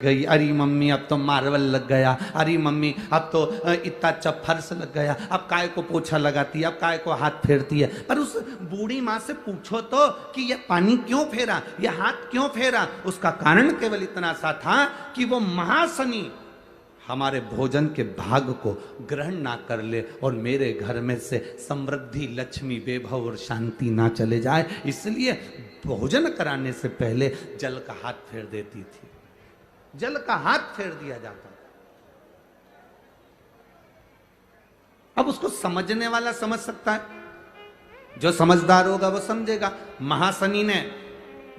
गई। अरे मम्मी अब तो मार्बल लग गया, अरे मम्मी अब तो इतना अच्छा फर्श लग गया, अब काय को पोछा लगाती है, अब काय को हाथ फेरती है। पर उस बूढ़ी माँ से पूछो तो कि यह पानी क्यों फेरा, यह हाथ क्यों फेरा। उसका कारण केवल इतना सा था कि वो महाशनि हमारे भोजन के भाग को ग्रहण ना कर ले और मेरे घर में से समृद्धि, लक्ष्मी, वैभव और शांति ना चले जाए, इसलिए भोजन कराने से पहले जल का हाथ फेर देती थी। जल का हाथ फेर दिया जाता था। अब उसको समझने वाला समझ सकता है, जो समझदार होगा वो समझेगा। महाशनि ने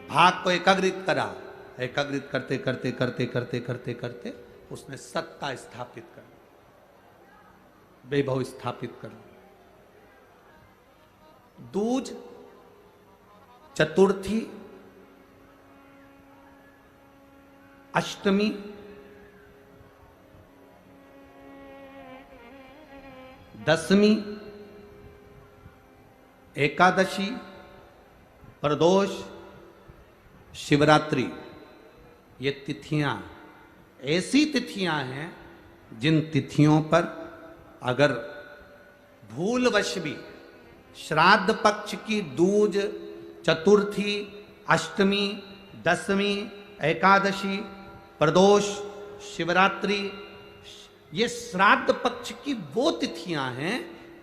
भाग को एकाग्रित करा, एकाग्रित करते करते करते करते करते करते उसने सत्ता स्थापित कर, वैभव स्थापित कर। दूज, चतुर्थी, अष्टमी, दशमी, एकादशी, प्रदोष, शिवरात्रि, ये तिथियां ऐसी तिथियां हैं जिन तिथियों पर अगर भूलवश भी श्राद्ध पक्ष की दूज, चतुर्थी, अष्टमी, दशमी, एकादशी, प्रदोष, शिवरात्रि, ये श्राद्ध पक्ष की वो तिथियां हैं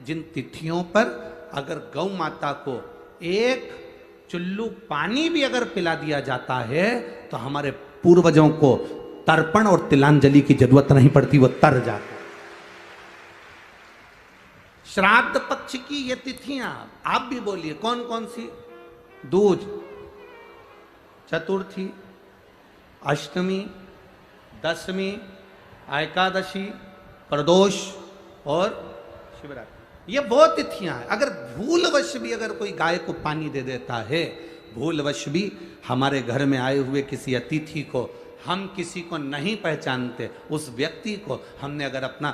जिन तिथियों पर अगर गौ माता को एक चुल्लू पानी भी अगर पिला दिया जाता है तो हमारे पूर्वजों को तर्पण और तिलांजलि की जरूरत नहीं पड़ती, वो तर जाते। श्राद्ध पक्ष की ये तिथियां आप भी बोलिए कौन कौन सी? दूज, चतुर्थी, अष्टमी, दशमी, एकादशी, प्रदोष और शिवरात्रि, ये वो तिथियां हैं। अगर भूलवश भी अगर कोई गाय को पानी दे देता है, भूलवश भी हमारे घर में आए हुए किसी अतिथि को, हम किसी को नहीं पहचानते, उस व्यक्ति को हमने अगर अपना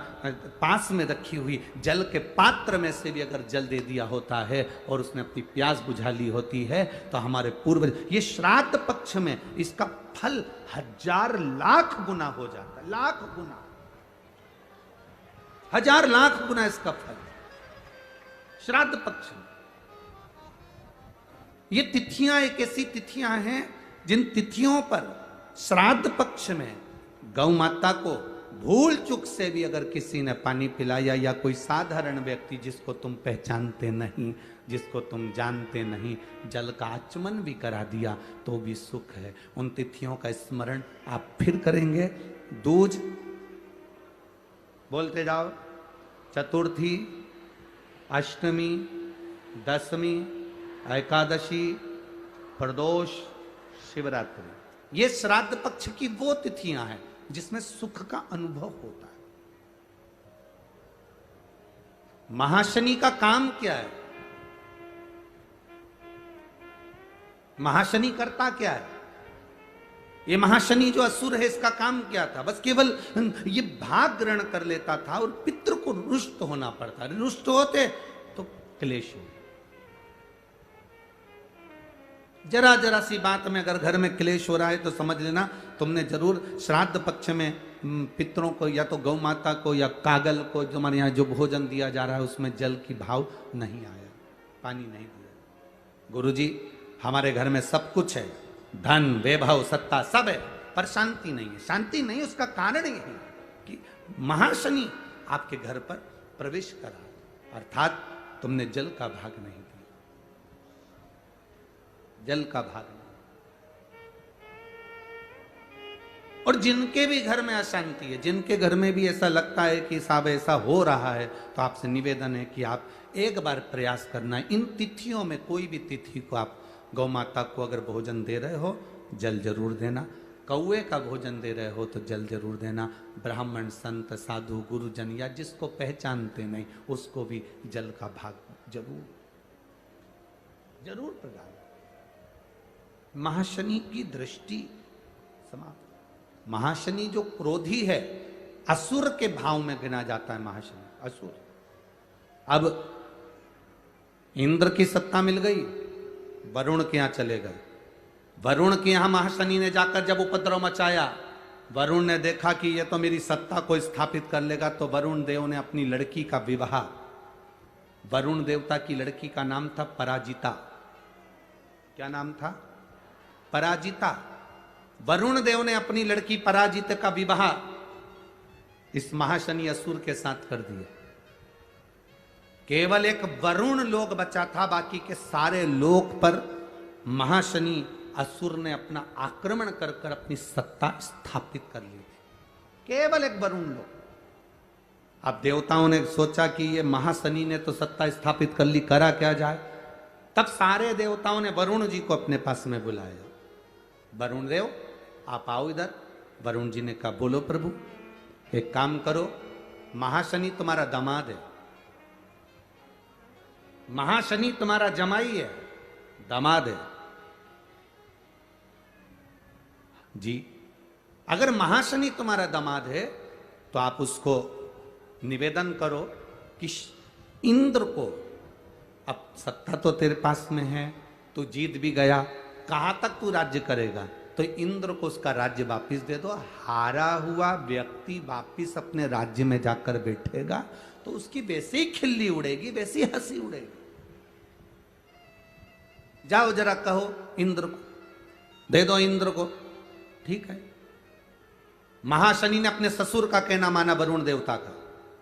पास में रखी हुई जल के पात्र में से भी अगर जल दे दिया होता है और उसने अपनी प्यास बुझा ली होती है तो हमारे पूर्वज, ये श्राद्ध पक्ष में इसका फल 1000 लाख गुना हो जाता है। लाख गुना, 1000 लाख गुना इसका फल श्राद्ध पक्ष में। ये तिथियां एक ऐसी तिथियां हैं जिन तिथियों पर श्राद्ध पक्ष में गौ माता को भूल चूक से भी अगर किसी ने पानी पिलाया, या कोई साधारण व्यक्ति जिसको तुम पहचानते नहीं, जिसको तुम जानते नहीं, जल का आचमन भी करा दिया तो भी सुख है। उन तिथियों का स्मरण आप फिर करेंगे। दूज बोलते जाओ, चतुर्थी, अष्टमी, दशमी, एकादशी, प्रदोष, शिवरात्रि, ये श्राद्ध पक्ष की वो तिथियां हैं जिसमें सुख का अनुभव होता है। महाशनि का काम क्या है? महाशनि करता क्या है? ये महाशनि जो असुर है, इसका काम क्या था? बस केवल ये भाग ग्रहण कर लेता था और पितृ को रुष्ट होना पड़ता। रुष्ट होते तो क्लेश हो। जरा जरा सी बात में अगर घर में क्लेश हो रहा है तो समझ लेना तुमने जरूर श्राद्ध पक्ष में पितरों को, या तो गौ माता को या कागल को, जो हमारे यहाँ जो भोजन दिया जा रहा है उसमें जल की भाव नहीं आया, पानी नहीं दिया। गुरुजी हमारे घर में सब कुछ है, धन, वैभव, सत्ता सब है, पर शांति नहीं है। शांति नहीं, उसका कारण यही है कि महाशनि आपके घर पर प्रवेश करा, अर्थात तुमने जल का भाग नहीं दिया, जल का भाग नहीं। और जिनके भी घर में अशांति है, जिनके घर में भी ऐसा लगता है कि साहब ऐसा हो रहा है, तो आपसे निवेदन है कि आप एक बार प्रयास करना है। इन तिथियों में कोई भी तिथि को आप गौ माता को अगर भोजन दे रहे हो, जल जरूर देना। कौए का भोजन दे रहे हो तो जल जरूर देना। ब्राह्मण, संत, साधु, गुरुजन या जिसको पहचानते नहीं उसको भी जल का भाग जरूर जरूर प्रदान। महाशनि की दृष्टि समाप्त। महाशनि जो क्रोधी है, असुर के भाव में गिना जाता है महाशनि, असुर। अब इंद्र की सत्ता मिल गई, वरुण के यहां चले गए। वरुण के यहां महाशनि ने जाकर जब उपद्रव मचाया वरुण ने देखा कि ये तो मेरी सत्ता को स्थापित कर लेगा, तो वरुण देव ने अपनी लड़की का विवाह, वरुण देवता की लड़की का नाम था पराजिता। क्या नाम था? पराजिता। वरुण देव ने अपनी लड़की पराजिता का विवाह इस महाशनि असुर के साथ कर दिया। केवल एक वरुण लोक बचा था, बाकी के सारे लोक पर महाशनि असुर ने अपना आक्रमण कर कर अपनी सत्ता स्थापित कर ली थी। केवल एक वरुण लोक। अब देवताओं ने सोचा कि ये महाशनि ने तो सत्ता स्थापित कर ली, करा क्या जाए। तब सारे देवताओं ने वरुण जी को अपने पास में बुलाया। वरुण देव आप आओ इधर। वरुण जी ने कहा बोलो प्रभु, एक काम करो, महाशनि तुम्हारा दामाद है, महाशनि तुम्हारा जमाई है, दामाद है जी। अगर महाशनि तुम्हारा दामाद है तो आप उसको निवेदन करो कि इंद्र को, अब सत्ता तो तेरे पास में है, तू जीत भी गया, कहां तक तू राज्य करेगा, तो इंद्र को उसका राज्य वापिस दे दो। हारा हुआ व्यक्ति वापिस अपने राज्य में जाकर बैठेगा तो उसकी वैसे ही खिल्ली उड़ेगी, वैसी हंसी उड़ेगी। जाओ जरा कहो इंद्र को, दे दो इंद्र को। ठीक है। महाशनि ने अपने ससुर का कहना माना, वरुण देवता का,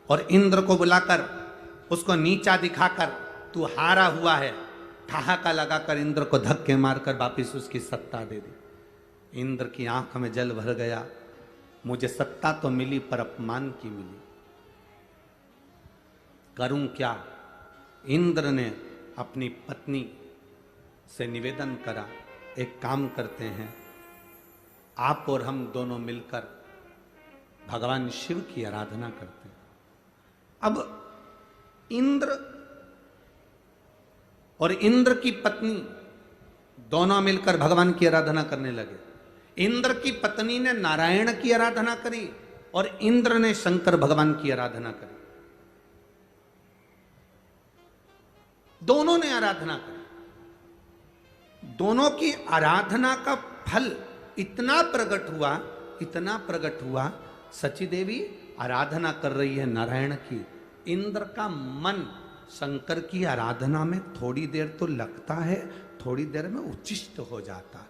और इंद्र को बुलाकर उसको नीचा दिखाकर तू हारा हुआ है, ठहाका लगाकर इंद्र को धक्के मारकर वापिस उसकी सत्ता दे दी। इंद्र की आंख में जल भर गया, मुझे सत्ता तो मिली पर अपमान की मिली, करूं क्या। इंद्र ने अपनी पत्नी से निवेदन करा, एक काम करते हैं, आप और हम दोनों मिलकर भगवान शिव की आराधना करते हैं। अब इंद्र और इंद्र की पत्नी दोनों मिलकर भगवान की आराधना करने लगे। इंद्र की पत्नी ने नारायण की आराधना करी और इंद्र ने शंकर भगवान की आराधना करी। दोनों ने आराधना करी। दोनों की आराधना का फल इतना प्रकट हुआ, सची देवी आराधना कर रही है नारायण की, इंद्र का मन शंकर की आराधना में थोड़ी देर तो लगता है, थोड़ी देर में उच्चिष्ट हो जाता है,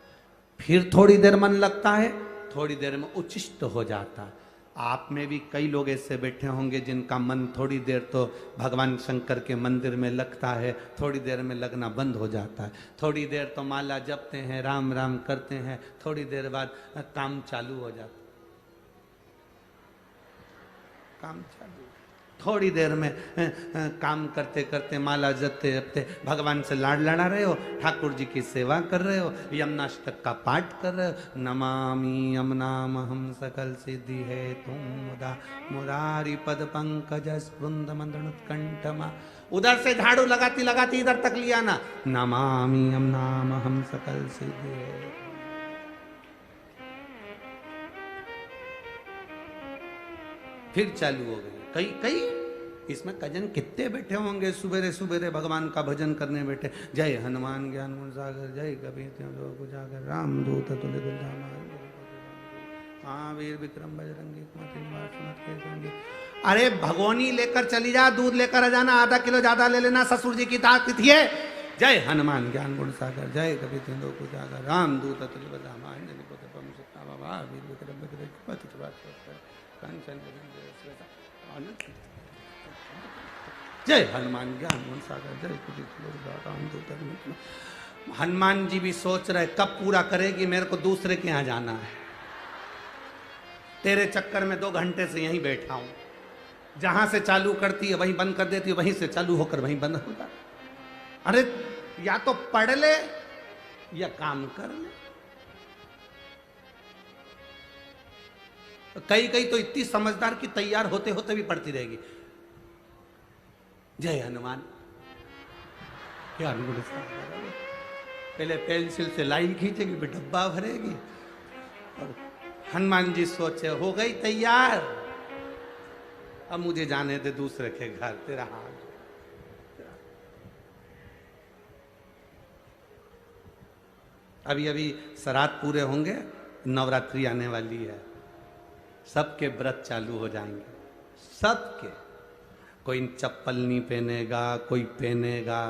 फिर थोड़ी देर मन लगता है, थोड़ी देर में उच्चिष्ट हो जाता है। आप में भी कई लोग ऐसे बैठे होंगे जिनका मन थोड़ी देर तो भगवान शंकर के मंदिर में लगता है, थोड़ी देर में लगना बंद हो जाता है। थोड़ी देर तो माला जपते हैं, राम राम करते हैं, थोड़ी देर बाद काम चालू हो जाता है। काम चालू, थोड़ी देर में काम करते करते, माला जपते जपते भगवान से लाड़ लड़ा रहे हो, ठाकुर जी की सेवा कर रहे हो, यमुनाष्टक का पाठ कर रहे हो, नमामि यमुनामहं सकल सिद्धि है तुम मुदा मुरारी पद पंकज स्पृंद मंदनुत्कंठमा। उधर से झाड़ू लगाती लगाती इधर तक लिया ना, नमामि यमुनामहं सकल सिद्धि है। फिर चालू हो गई। कई इसमें कजन कितने बैठे होंगे, सुबेरे सुबेरे भगवान का भजन करने बैठे, जय हनुमान ज्ञान गुण सागर, जय कबीर जागर, राम दूत तुल्य महावीर विक्रम बजरंगी कुमति। अरे भगोनी लेकर चली जा, दूध लेकर आ जाना, आधा किलो ज्यादा ले लेना, ससुर जी की तिथि है। जय हनुमान ज्ञान गुण सागर, जय कबीर जागर, राम दूत तुल्य जय हनुमान ज्ञान गुण सागर, जय कबीर। हनुमान जी भी सोच रहे कब पूरा करेगी, मेरे को दूसरे के यहां जाना है, तेरे चक्कर में 2 घंटे से यहीं बैठा हूं, जहां से चालू करती है वहीं बंद कर देती है, वहीं से चालू होकर वहीं बंद होता। अरे या तो पढ़ ले या काम कर ले। कई तो इतनी समझदार कि तैयार होते होते भी पढ़ती रहेगी, जय हनुमान। क्या पहले पेंसिल से लाइन खींचेगी, फिर डब्बा भरेगी, और हनुमान जी सोचे हो गई तैयार, अब मुझे जाने दे दूसरे के घर, तेरा हाथ। अभी श्राद्ध पूरे होंगे, नवरात्रि आने वाली है, सबके व्रत चालू हो जाएंगे, सबके। कोई चप्पल नहीं पहनेगा, कोई पहनेगा,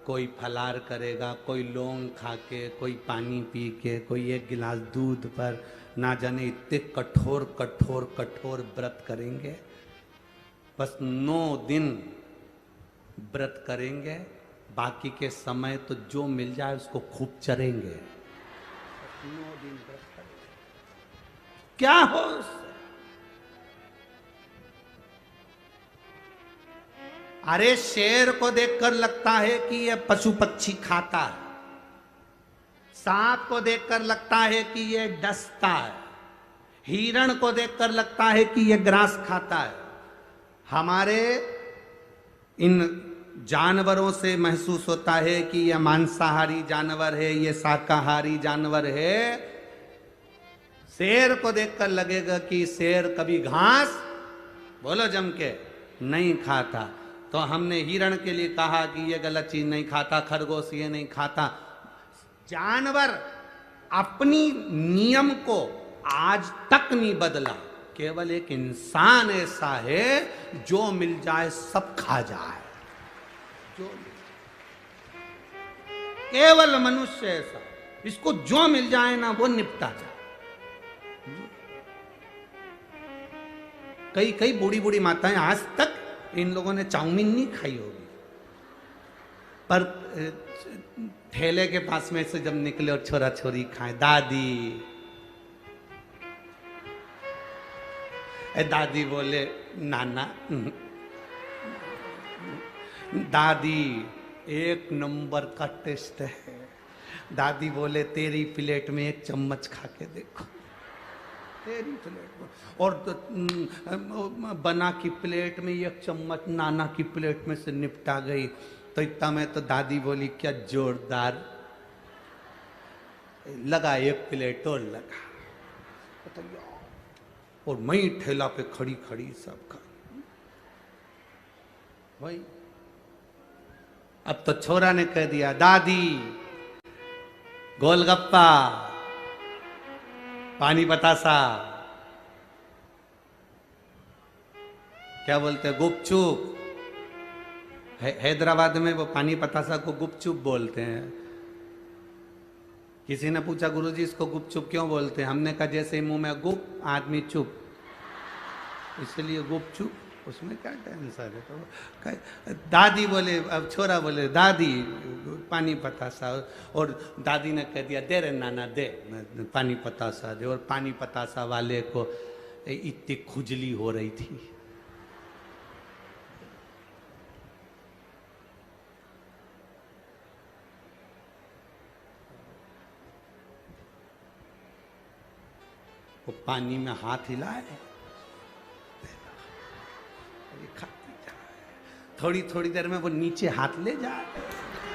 कोई फलार करेगा, कोई लौंग खा के, कोई पानी पी के, कोई एक गिलास दूध पर, ना जाने इतने कठोर कठोर कठोर व्रत करेंगे। बस 9 दिन व्रत करेंगे, बाकी के समय तो जो मिल जाए उसको खूब चरेंगे। 9 दिन व्रत करेंगे, क्या हो उससे? अरे शेर को देखकर लगता है कि यह पशु पक्षी खाता है, सांप को देखकर लगता है कि यह डसता है, हिरण को देखकर लगता है कि यह ग्रास खाता है। हमारे इन जानवरों से महसूस होता है कि यह मांसाहारी जानवर है, यह शाकाहारी जानवर है। शेर को देखकर लगेगा कि शेर कभी घास, बोलो जम के, नहीं खाता। तो हमने हिरण के लिए कहा कि ये गलत चीज नहीं खाता, खरगोश ये नहीं खाता। जानवर अपनी नियम को आज तक नहीं बदला, केवल एक इंसान ऐसा है जो मिल जाए सब खा जाए, जो केवल मनुष्य ऐसा, इसको जो मिल जाए ना वो निपटा जाए। कई कई बूढ़ी बूढ़ी माताएं आज तक इन लोगों ने चाउमीन नहीं खाई होगी, पर ठेले के पास में से जब निकले और छोरा छोरी खाए, दादी, दादी बोले नाना, दादी एक नंबर का टेस्ट है। दादी बोले तेरी प्लेट में एक चम्मच खा के देखो, तेरी प्लेट में, और बना की प्लेट में एक चम्मच नाना की प्लेट में से निपटा गई। तो इतना में तो दादी बोली क्या जोरदार लगा, एक प्लेट और लगा, और मैं ठेला पे खड़ी खड़ी सब खा भाई। अब तो छोरा ने कह दिया दादी गोलगप्पा, पानी बतासा, क्या बोलते हैं, गुपचुप। हैदराबाद में वो पानी पतासा को गुपचुप बोलते हैं। किसी ने पूछा गुरुजी इसको गुपचुप क्यों बोलते हैं? हमने कहा जैसे मुंह में गुप आदमी चुप, इसलिए गुपचुप, उसमें क्या टेंशन है। तो दादी बोले, अब छोरा बोले दादी पानी पतासा, और दादी ने कह दिया दे रे नाना दे पानी पतासा दे। और पानी पतासा वाले को इतनी खुजली हो रही थी, वो पानी में हाथ हिलाए, थोड़ी थोड़ी देर में वो नीचे हाथ ले जाए।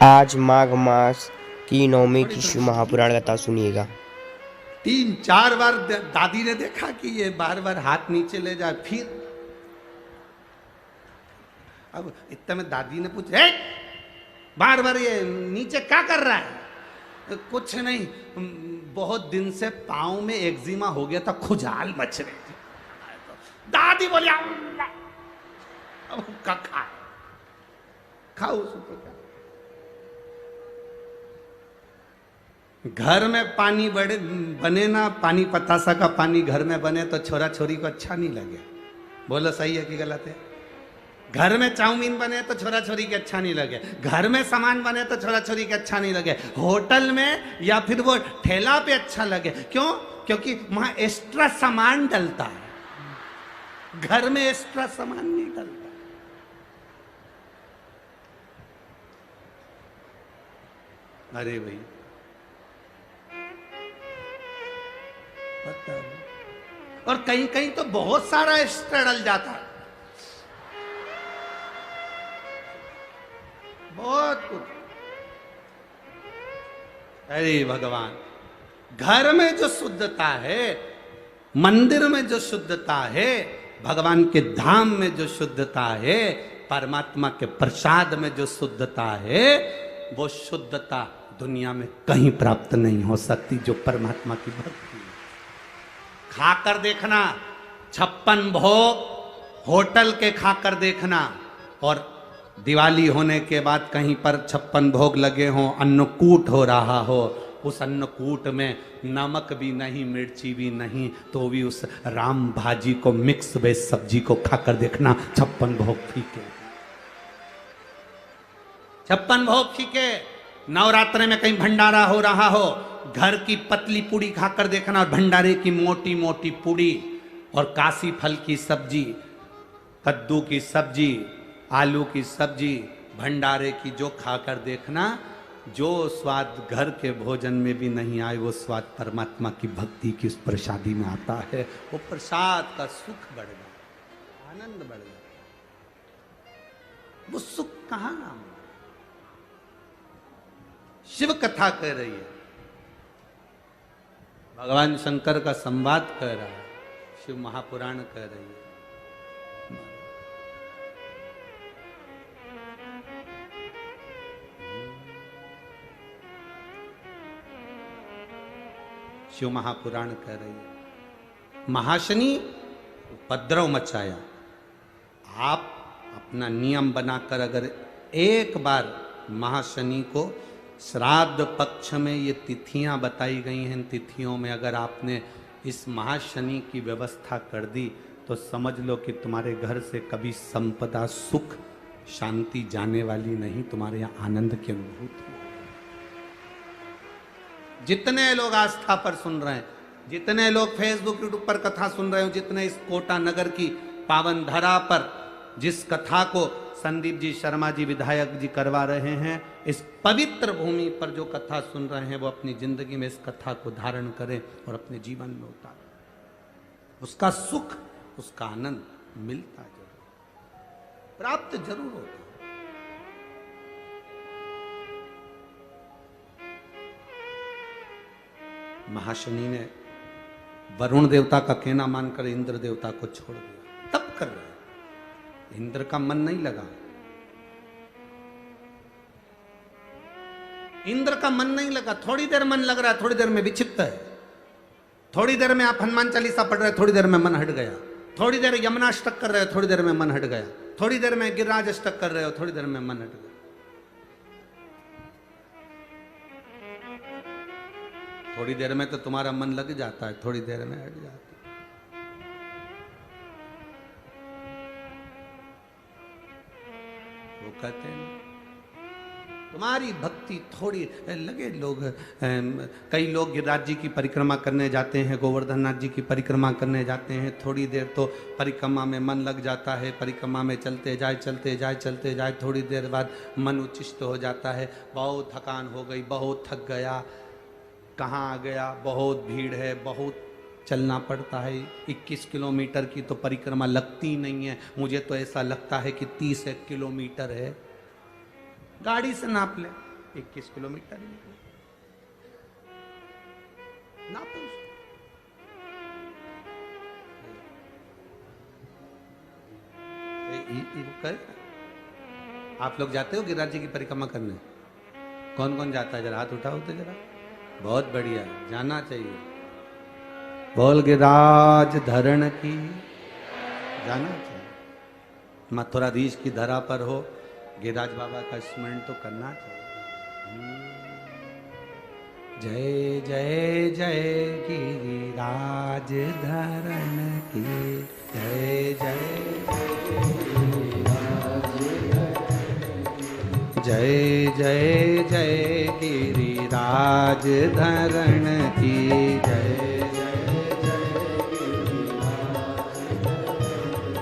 आज माघ मास की नवमी की शिव महापुराण कथा सुनिएगा। 3-4 बार दादी ने देखा कि ये बार बार हाथ नीचे ले जाए, फिर अब इतना में दादी ने पूछा बार बार ये नीचे क्या कर रहा है? कुछ नहीं, बहुत दिन से पाँव में एक्जिमा हो गया था, खुजाल मच रही थी। दादी बोली अब खाओ उसको क्या। घर में पानी बने ना, पानी पतासा का पानी घर में बने तो छोरा छोरी को अच्छा नहीं लगे। बोलो सही है कि गलत है? घर में चाउमीन बने तो छोरा छोरी के अच्छा नहीं लगे, घर में सामान बने तो छोरा छोरी के अच्छा नहीं लगे, होटल में या फिर वो ठेला पे अच्छा लगे। क्यों? क्योंकि वहां एक्स्ट्रा सामान डलता है, घर में एक्स्ट्रा सामान नहीं डलता। अरे भाई पता नहीं, और कहीं कहीं तो बहुत सारा एक्स्ट्रा डल जाता है, बहुत कुछ। अरे भगवान, घर में जो शुद्धता है, मंदिर में जो शुद्धता है, भगवान के धाम में जो शुद्धता है, परमात्मा के प्रसाद में जो शुद्धता है, वो शुद्धता दुनिया में कहीं प्राप्त नहीं हो सकती जो परमात्मा की भक्ति है। खाकर देखना, 56 भोग होटल के खाकर देखना, और दिवाली होने के बाद कहीं पर 56 भोग लगे हों, अन्नकूट हो रहा हो, उस अन्नकूट में नमक भी नहीं, मिर्ची भी नहीं, तो भी उस राम भाजी को, मिक्स वेज सब्जी को खाकर देखना, 56 भोग फीके, 56 भोग फीके। नवरात्र में कहीं भंडारा हो रहा हो, घर की पतली पूड़ी खाकर देखना और भंडारे की मोटी मोटी पूड़ी, और काशी फल की सब्जी, कद्दू की सब्जी, आलू की सब्जी, भंडारे की, जो खाकर देखना, जो स्वाद घर के भोजन में भी नहीं आए, वो स्वाद परमात्मा की भक्ति की उस प्रसादी में आता है। वो प्रसाद का सुख बढ़ गया, आनंद बढ़ गया। वो सुख कहां नाम, शिव कथा कह रही है, भगवान शंकर का संवाद कह रहा है, शिव महापुराण कह रही है। शिव महापुराण कह रही है, महाशनि उपद्रव मचाया। आप अपना नियम बनाकर अगर एक बार महाशनि को, श्राद्ध पक्ष में ये तिथियां बताई गई हैं, तिथियों में अगर आपने इस महाशनि की व्यवस्था कर दी, तो समझ लो कि तुम्हारे घर से कभी संपदा, सुख, शांति जाने वाली नहीं, तुम्हारे यहाँ आनंद की अनुभूति। जितने लोग आस्था पर सुन रहे हैं, जितने लोग फेसबुक यूट्यूब पर कथा सुन रहे हो, जितने इस कोटा नगर की पावन धरा पर जिस कथा को संदीप जी शर्मा जी विधायक जी करवा रहे हैं, इस पवित्र भूमि पर जो कथा सुन रहे हैं, वो अपनी जिंदगी में इस कथा को धारण करें और अपने जीवन में उतारें। उसका सुख, उसका आनंद मिलता जरूर, प्राप्त जरूर होता। महाशनि ने वरुण देवता का कहना मानकर इंद्र देवता को छोड़ दिया, तप कर रहे। इंद्र का मन नहीं लगा, इंद्र का मन नहीं लगा, थोड़ी देर मन लग रहा है, थोड़ी देर में विक्षिप्त है, थोड़ी देर में आप हनुमान चालीसा पढ़ रहे, थोड़ी देर में मन हट गया, थोड़ी देर यमुनाष्टक कर रहे हो, थोड़ी देर में मन हट गया, थोड़ी देर में गिरिराज अष्टक कर रहे हो, थोड़ी देर में मन हट गया। थोड़ी देर में तो तुम्हारा मन लग जाता है, थोड़ी देर में हट जाता है। वो कहते हैं तुम्हारी भक्ति थोड़ी लगे। लोग, कई लोग गिरिराज जी की परिक्रमा करने जाते हैं, गोवर्धन नाथ जी की परिक्रमा करने जाते हैं, थोड़ी देर तो परिक्रमा में मन लग जाता है, परिक्रमा में चलते जाए चलते जाए चलते जाए, थोड़ी देर बाद मन उच्चिष्ट हो जाता है, बहुत थकान हो गई, बहुत थक गया, कहाँ आ गया, बहुत भीड़ है, बहुत चलना पड़ता है, 21 किलोमीटर की तो परिक्रमा लगती नहीं है, मुझे तो ऐसा लगता है कि 30 किलोमीटर है, गाड़ी से नाप ले, 21 किलोमीटर ही नापो। आप लोग जाते हो गिरिराज जी की परिक्रमा करने? कौन कौन जाता है? जरा हाथ उठाओ तो जरा। बहुत बढ़िया, जाना चाहिए। बोल गिरिराज धरण की, जाना चाहिए। मथुराधीश की धरा पर हो, गिरिराज बाबा का स्मरण तो करना चाहिए। जय जय जय गिरिराज धरण की, जय जय जय जय गिरिराज धरण की, जय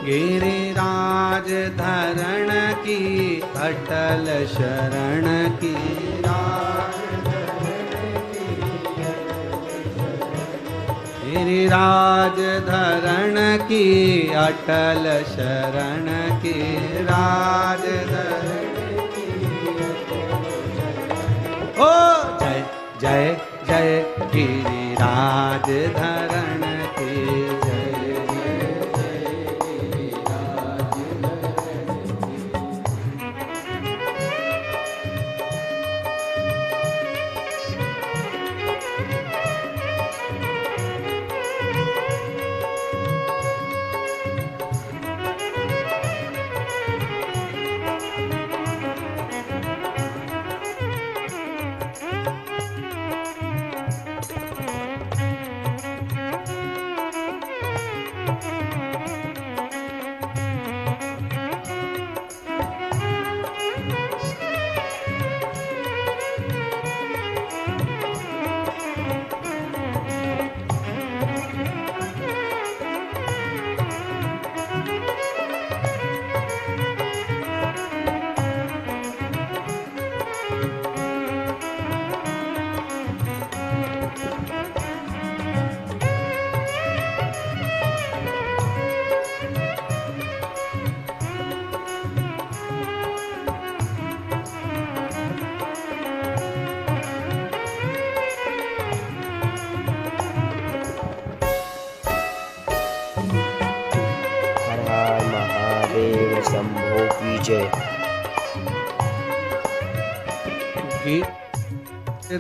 गिरिराज धरण की, अटल शरण की, गिरिराज धरण की, अटल शरण की, राज धरण की। ओ जय जय जय गिरिराज धरण की, महादेव शंभो की जय।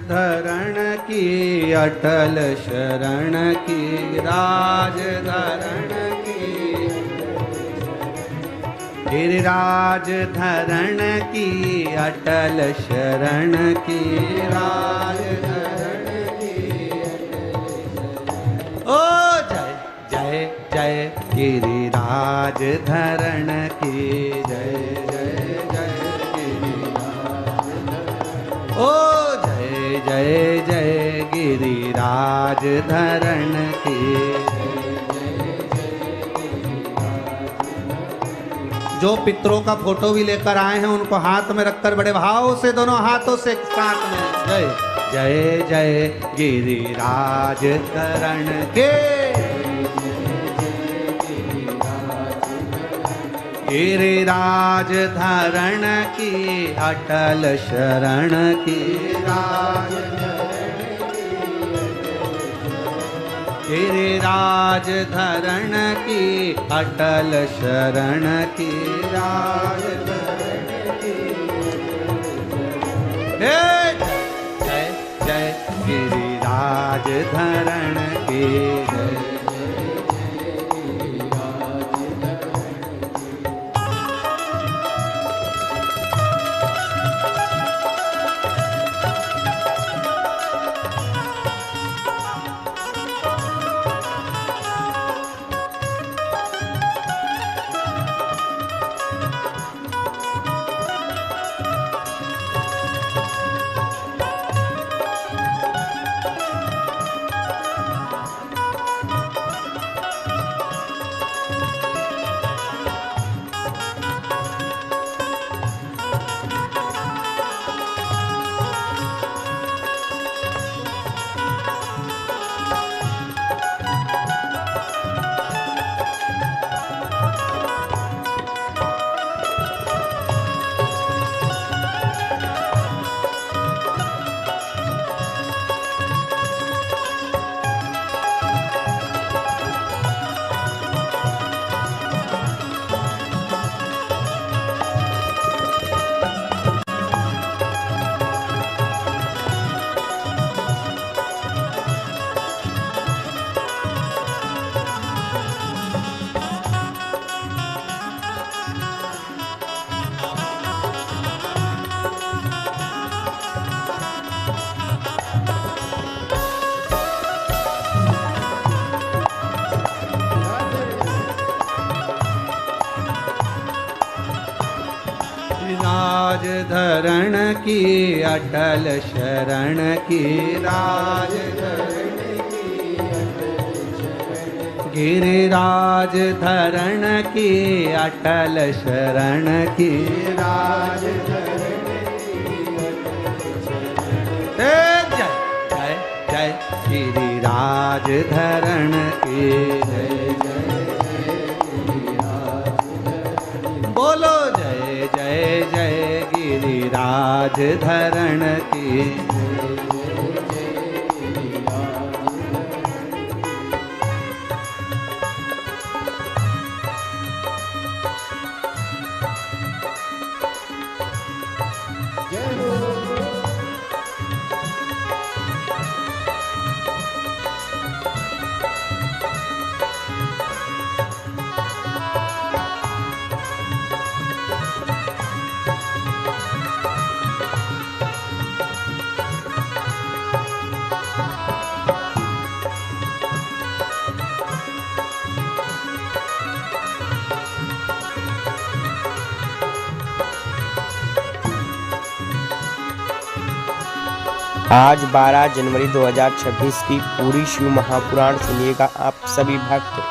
धरण की अटल शरण की राज धरण की, गिरिराज धरण की अटल शरण की राज धरण की। ओ जय जय जय गिरिराज धरण की जय जय जय गिरिराज। ओ जय जय गिरिराज धरण की। जो पितरों का फोटो भी लेकर आए हैं उनको हाथ में रखकर बड़े भाव से दोनों हाथों से साथ में जय जय जय गिरिराज धरण के। गिरिराज धरण की अटल शरण की राज। गिरिराज धरण की अटल शरण की राज। जय जय गिरिराज धरण की जय। राज धरण की अटल शरण की राज धरण की अटल शरण। गिरिराज धरण की अटल शरण की राज धरण की अटल शरण। जय जय जय गिरिराज धरण की जय जय बोलो जय जय जय गिरिराज धरण की। आज 12 जनवरी 2026 की पूरी शिव महापुराण सुनिएगा आप सभी भक्त।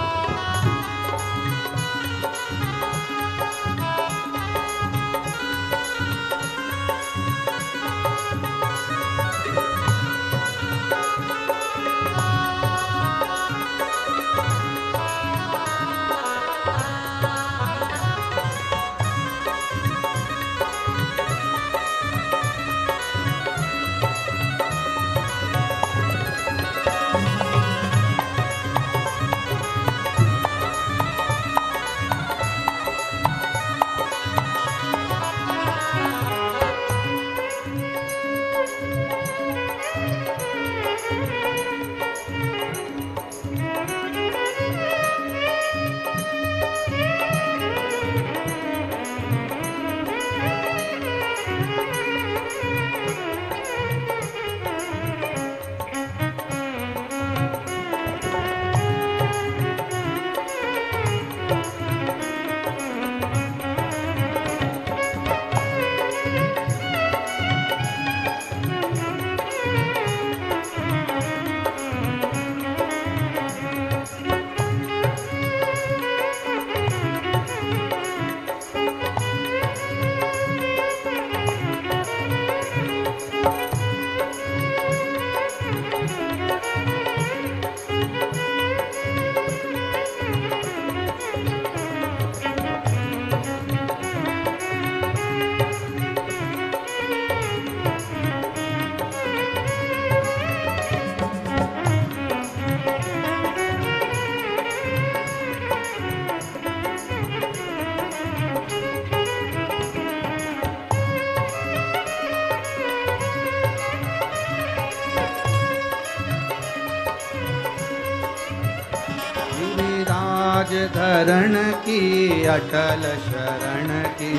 गिरिराज धरण की अटल शरण की,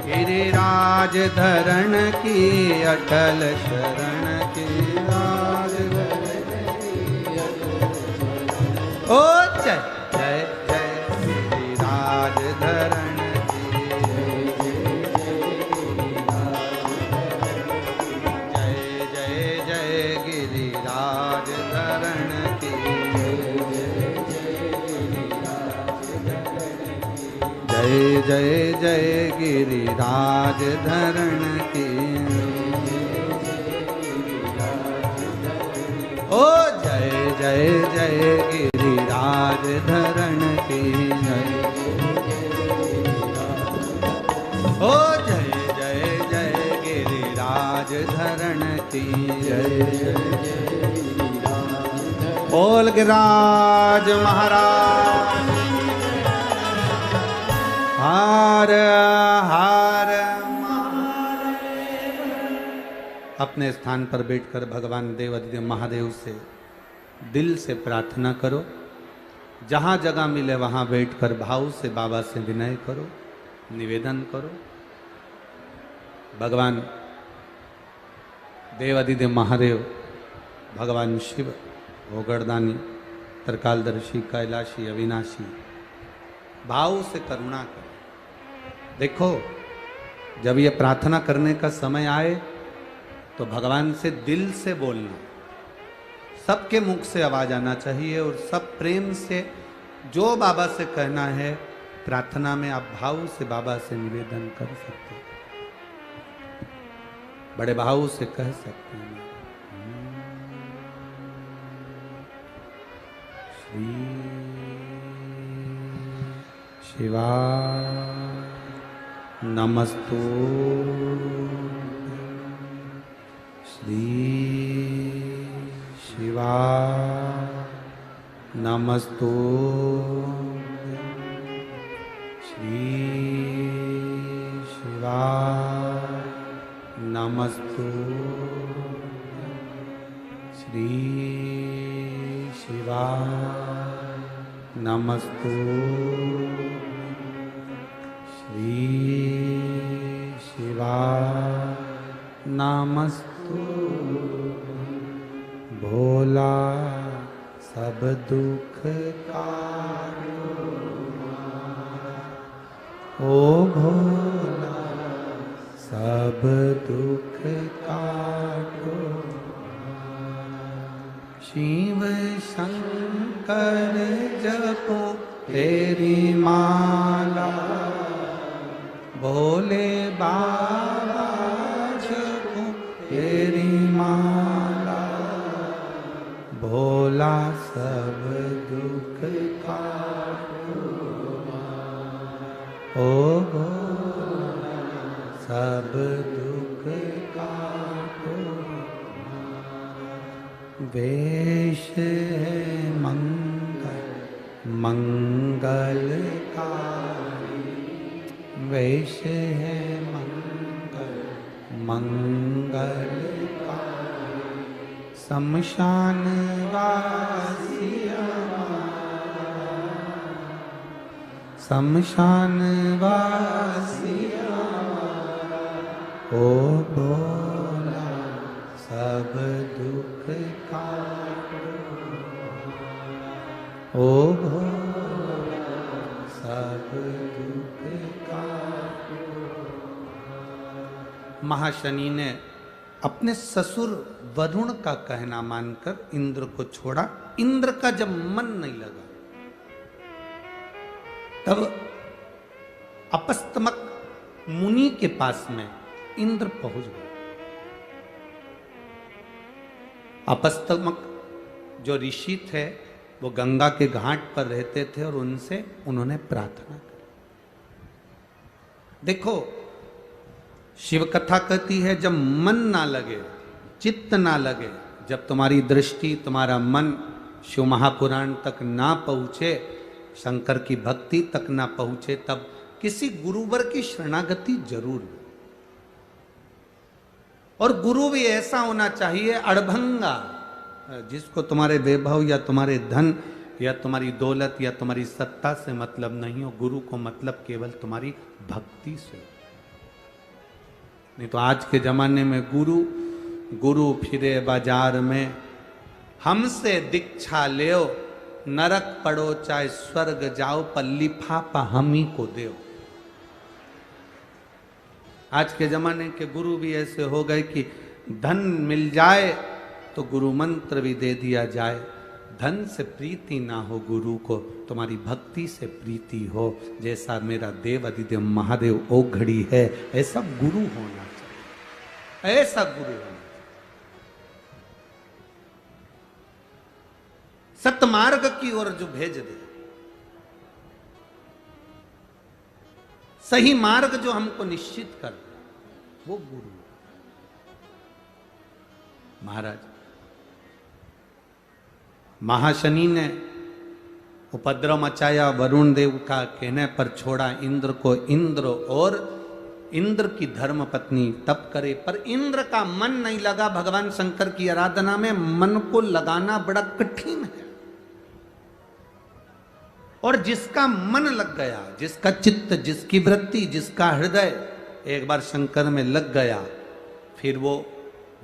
गिरिराज धरण की अटल शरण की, ओ जय जय जय गिरिराज धरण की, जय जय जय गिरिराज धरण की, जय जय जय गिरिराज धरण की, ओ जय जय जय गिरिराज धरण की, जय ओ जय जय जय गिरिराज धरण की, जय बोल गिरिराज महाराज हर हर महादेव। अपने स्थान पर बैठकर भगवान देवाधिदेव महादेव से दिल से प्रार्थना करो। जहाँ जगह मिले वहाँ बैठकर भाव से बाबा से विनय करो, निवेदन करो। भगवान देवाधिदेव महादेव, भगवान शिव, ओगड़दानी, त्रिकालदर्शी, कैलाशी, अविनाशी, भाव से करुणा करो। देखो, जब ये प्रार्थना करने का समय आए तो भगवान से दिल से बोलना, सबके मुख से आवाज आना चाहिए और सब प्रेम से जो बाबा से कहना है प्रार्थना में आप भाव से बाबा से निवेदन कर सकते हैं, बड़े भाव से कह सकते हैं। श्री शिवा नमस्तु, श्री शिवा नमस्तु, श्री शिवा नमस्तु, श्री शिवा नमस्तु, श्री शिवा नमस्तु। भोला सब दुख काटो, ओ भोला सब दुख काटो। शिव शंकर जपो तेरी माला, भोले बाबा जपो तेरी माला, भोला सब दुख काटो, ओ भोला सब दुख काटो। वेश है मंगल मंगलकारी, वेश है मंगल मंगलकारी, शमशान वासिया, शमशान वासिया, ओ भोला सब दुख काटो, ओ भोला सब दुख काटो। महाशनि ने अपने ससुर वरुण का कहना मानकर इंद्र को छोड़ा। इंद्र का जब मन नहीं लगा तब अपस्तमक मुनि के पास में इंद्र पहुंच गए। अपस्तमक जो ऋषि थे वो गंगा के घाट पर रहते थे और उनसे उन्होंने प्रार्थना की। देखो, शिव कथा कहती है जब मन ना लगे, चित्त ना लगे, जब तुम्हारी दृष्टि, तुम्हारा मन शिव महापुराण तक ना पहुंचे, शंकर की भक्ति तक ना पहुंचे, तब किसी गुरुवर की शरणागति जरूर लो। और गुरु भी ऐसा होना चाहिए अड़भंगा, जिसको तुम्हारे वैभव या तुम्हारे धन या तुम्हारी दौलत या तुम्हारी सत्ता से मतलब नहीं हो, गुरु को मतलब केवल तुम्हारी भक्ति से। नहीं तो आज के जमाने में गुरु फिरे बाजार में, हमसे दीक्षा ले, नरक पड़ो चाहे स्वर्ग जाओ, पर लिफाफा हम ही को दो। आज के जमाने के गुरु भी ऐसे हो गए कि धन मिल जाए तो गुरु मंत्र भी दे दिया जाए। धन से प्रीति ना हो गुरु को, तुम्हारी भक्ति से प्रीति हो। जैसा मेरा देव अधिदेव महादेव ओ घड़ी है, ऐसा गुरु होना चाहिए, ऐसा गुरु होना चाहिए। सतमार्ग की ओर जो भेज दे, सही मार्ग जो हमको निश्चित कर, वो गुरु। महाराज महाशनि ने उपद्रव मचाया, वरुण देव का कहने पर छोड़ा इंद्र को। इंद्र और इंद्र की धर्म पत्नी तप करे, पर इंद्र का मन नहीं लगा भगवान शंकर की आराधना में। मन को लगाना बड़ा कठिन है, और जिसका मन लग गया, जिसका चित्त, जिसकी वृत्ति, जिसका हृदय एक बार शंकर में लग गया, फिर वो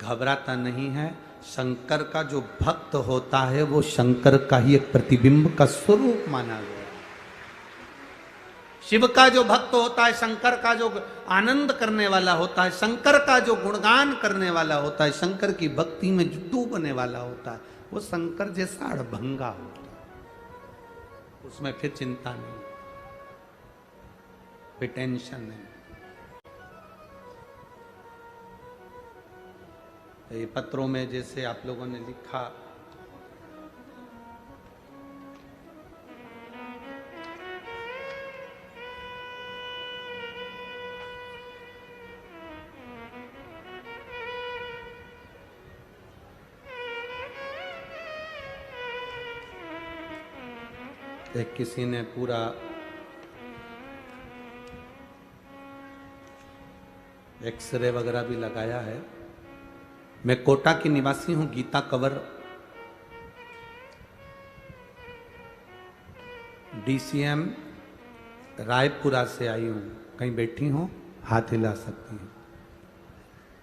घबराता नहीं है। शंकर का जो भक्त होता है वो शंकर का ही एक प्रतिबिंब का स्वरूप माना गया। शिव का जो भक्त होता है, शंकर का जो आनंद करने वाला होता है, शंकर का जो गुणगान करने वाला होता है, शंकर की भक्ति में डूबने वाला होता है, वो शंकर जैसा अड़भंगा होता है। उसमें फिर चिंता नहीं, फिर टेंशन नहीं। ये पत्रों में जैसे आप लोगों ने लिखा, एक किसी ने पूरा एक्सरे वगैरह भी लगाया है। मैं कोटा की निवासी हूं, गीता कवर DCM रायपुरा से आई हूं। कहीं बैठी हो, हाथ हिला सकती हैं।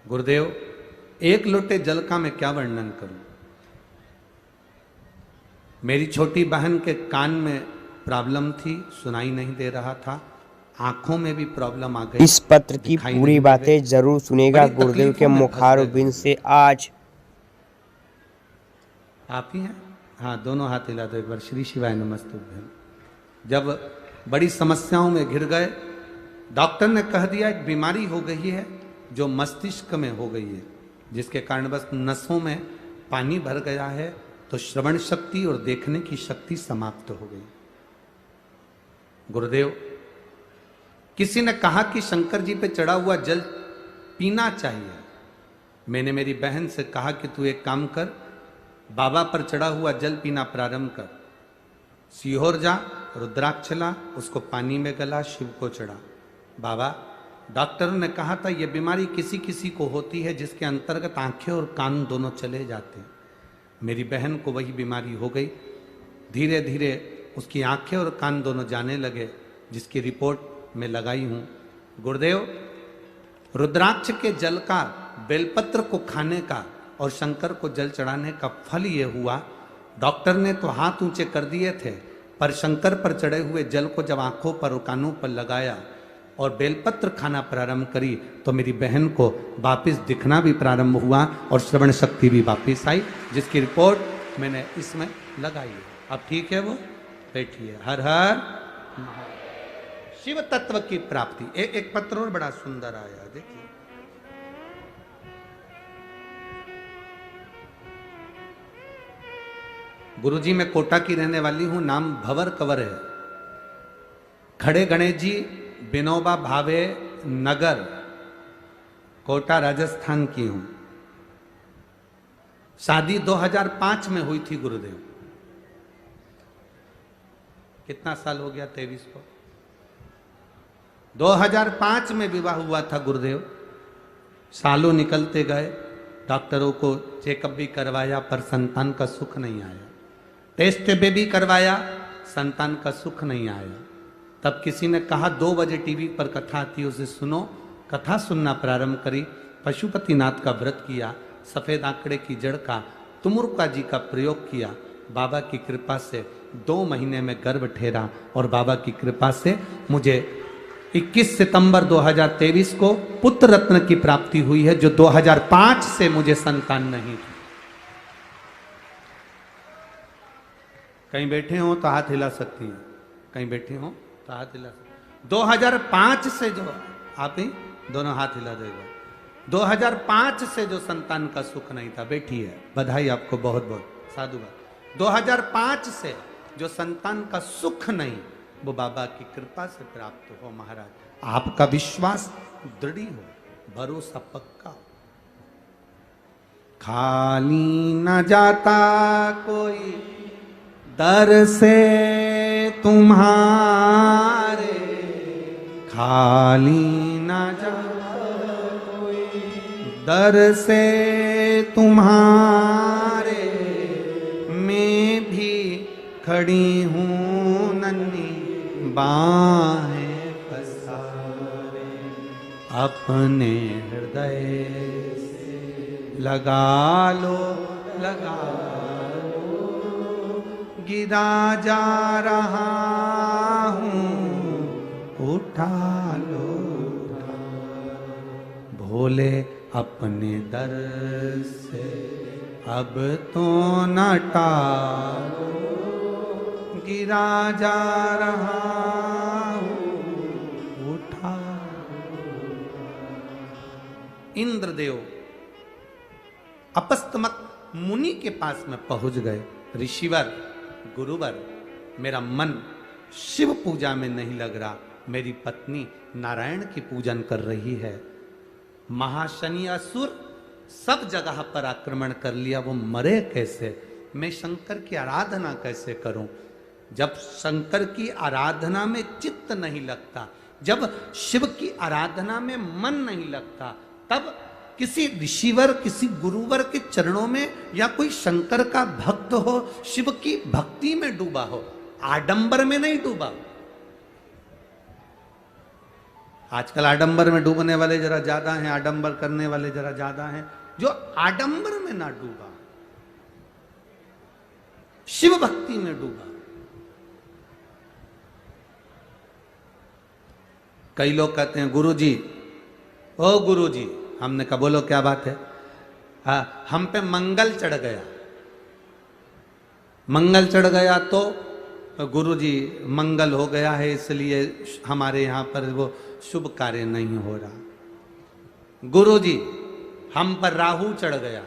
गुरुदेव, एक लोटे जल का मैं क्या वर्णन करूं। मेरी छोटी बहन के कान में प्रॉब्लम थी, सुनाई नहीं दे रहा था, आंखों में भी प्रॉब्लम आ गई। इस पत्र की पूरी बातें जरूर सुनेगा गुरुदेव के मुखारबिन से। आज आप ही हैं? हाँ, दोनों हाथ हिला दो एक बार। श्री शिवाय नमस्तुभ्यम। जब बड़ी समस्याओं में घिर गए, डॉक्टर ने कह दिया एक बीमारी हो गई है जो मस्तिष्क में हो गई है, जिसके कारण बस नसों में पानी भर गया है, तो श्रवण शक्ति और देखने की शक्ति समाप्त हो गई। गुरुदेव, किसी ने कहा कि शंकर जी पे चढ़ा हुआ जल पीना चाहिए। मैंने मेरी बहन से कहा कि तू एक काम कर, बाबा पर चढ़ा हुआ जल पीना प्रारंभ कर। सीहोर जा, रुद्राक्ष ला, उसको पानी में गला, शिव को चढ़ा। बाबा, डॉक्टर ने कहा था यह बीमारी किसी किसी को होती है जिसके अंतर्गत आंखें और कान दोनों चले जाते हैं। मेरी बहन को वही बीमारी हो गई। धीरे धीरे उसकी आंखें और कान दोनों जाने लगे, जिसकी रिपोर्ट मैं लगाई हूं। गुरुदेव, रुद्राक्ष के जल का, बेलपत्र को खाने का और शंकर को जल चढ़ाने का फल ये हुआ, डॉक्टर ने तो हाथ ऊंचे कर दिए थे, पर शंकर पर चढ़े हुए जल को जब आंखों पर और कानों पर लगाया और बेलपत्र खाना प्रारंभ करी, तो मेरी बहन को वापिस दिखना भी प्रारंभ हुआ और श्रवण शक्ति भी वापिस आई, जिसकी रिपोर्ट मैंने इसमें लगाई है। अब ठीक है, वो बैठिए। हर हर महादेव। शिव तत्व की प्राप्ति। एक पत्र और बड़ा सुंदर आया, देखिए। गुरुजी, मैं कोटा की रहने वाली हूं, नाम भंवर कंवर है। खड़े गणेश जी, विनोबा भावे नगर, कोटा राजस्थान की हूं। शादी 2005 में हुई थी गुरुदेव। कितना साल हो गया? 23 को। 2005 में विवाह हुआ था गुरुदेव। सालों निकलते गए, डॉक्टरों को चेकअप भी करवाया पर संतान का सुख नहीं आया, टेस्ट भी करवाया, संतान का सुख नहीं आया। तब किसी ने कहा 2 बजे टीवी पर कथा आती है, उसे सुनो। कथा सुनना प्रारंभ करी, पशुपतिनाथ का व्रत किया, सफेद आंकड़े की जड़ का तुमुर्का जी का प्रयोग किया। बाबा की कृपा से 2 महीने में गर्भ ठहरा और बाबा की कृपा से मुझे 21 सितंबर 2023 को पुत्र रत्न की प्राप्ति हुई है, जो 2005 से मुझे संतान नहीं थी। कहीं बैठे हो तो हाथ हिला सकती हैं, कहीं बैठे हो तो हाथ हिला सकती। 2005 से जो आप ही दोनों हाथ हिला देगा, 2005 से जो संतान का सुख नहीं था, बैठी है, बधाई आपको बहुत बहुत, साधुवाद। 2005 से जो संतान का सुख नहीं, वो बाबा की कृपा से प्राप्त हो। महाराज आपका विश्वास दृढ़ हो, भरोसा पक्का हो। खाली न जाता कोई दर से तुम्हारे, खाली न जाता कोई दर से तुम्हारे, मैं भी खड़ी हूँ नन्ही बाहें पसारे, अपने हृदय से लगा लो, लगा लो, गिरा जा रहा हूँ, उठा लो, भोले अपने दर से अब तो न टालो, गिरा जा रहा हूँ, उठा। इंद्रदेव अपस्तमक मुनि के पास में पहुंच गए। ऋषिवर, गुरुवर, मेरा मन शिव पूजा में नहीं लग रहा, मेरी पत्नी नारायण की पूजन कर रही है। महाशनि असुर सब जगह पर आक्रमण कर लिया, वो मरे कैसे, मैं शंकर की आराधना कैसे करूं। जब शंकर की आराधना में चित्त नहीं लगता, जब शिव की आराधना में मन नहीं लगता, तब किसी ऋषिवर, किसी गुरुवर के चरणों में, या कोई शंकर का भक्त हो, शिव की भक्ति में डूबा हो, आडंबर में नहीं डूबा। आजकल आडंबर में डूबने वाले जरा ज्यादा हैं, आडंबर करने वाले जरा ज्यादा हैं। जो आडंबर में ना डूबा, शिव भक्ति में डूबा। कई लोग कहते हैं गुरुजी, ओ गुरुजी, हमने कहा बोलो क्या बात है। हम पे मंगल चढ़ गया, मंगल चढ़ गया तो गुरुजी मंगल हो गया है, इसलिए हमारे यहाँ पर वो शुभ कार्य नहीं हो रहा। गुरुजी हम पर राहु चढ़ गया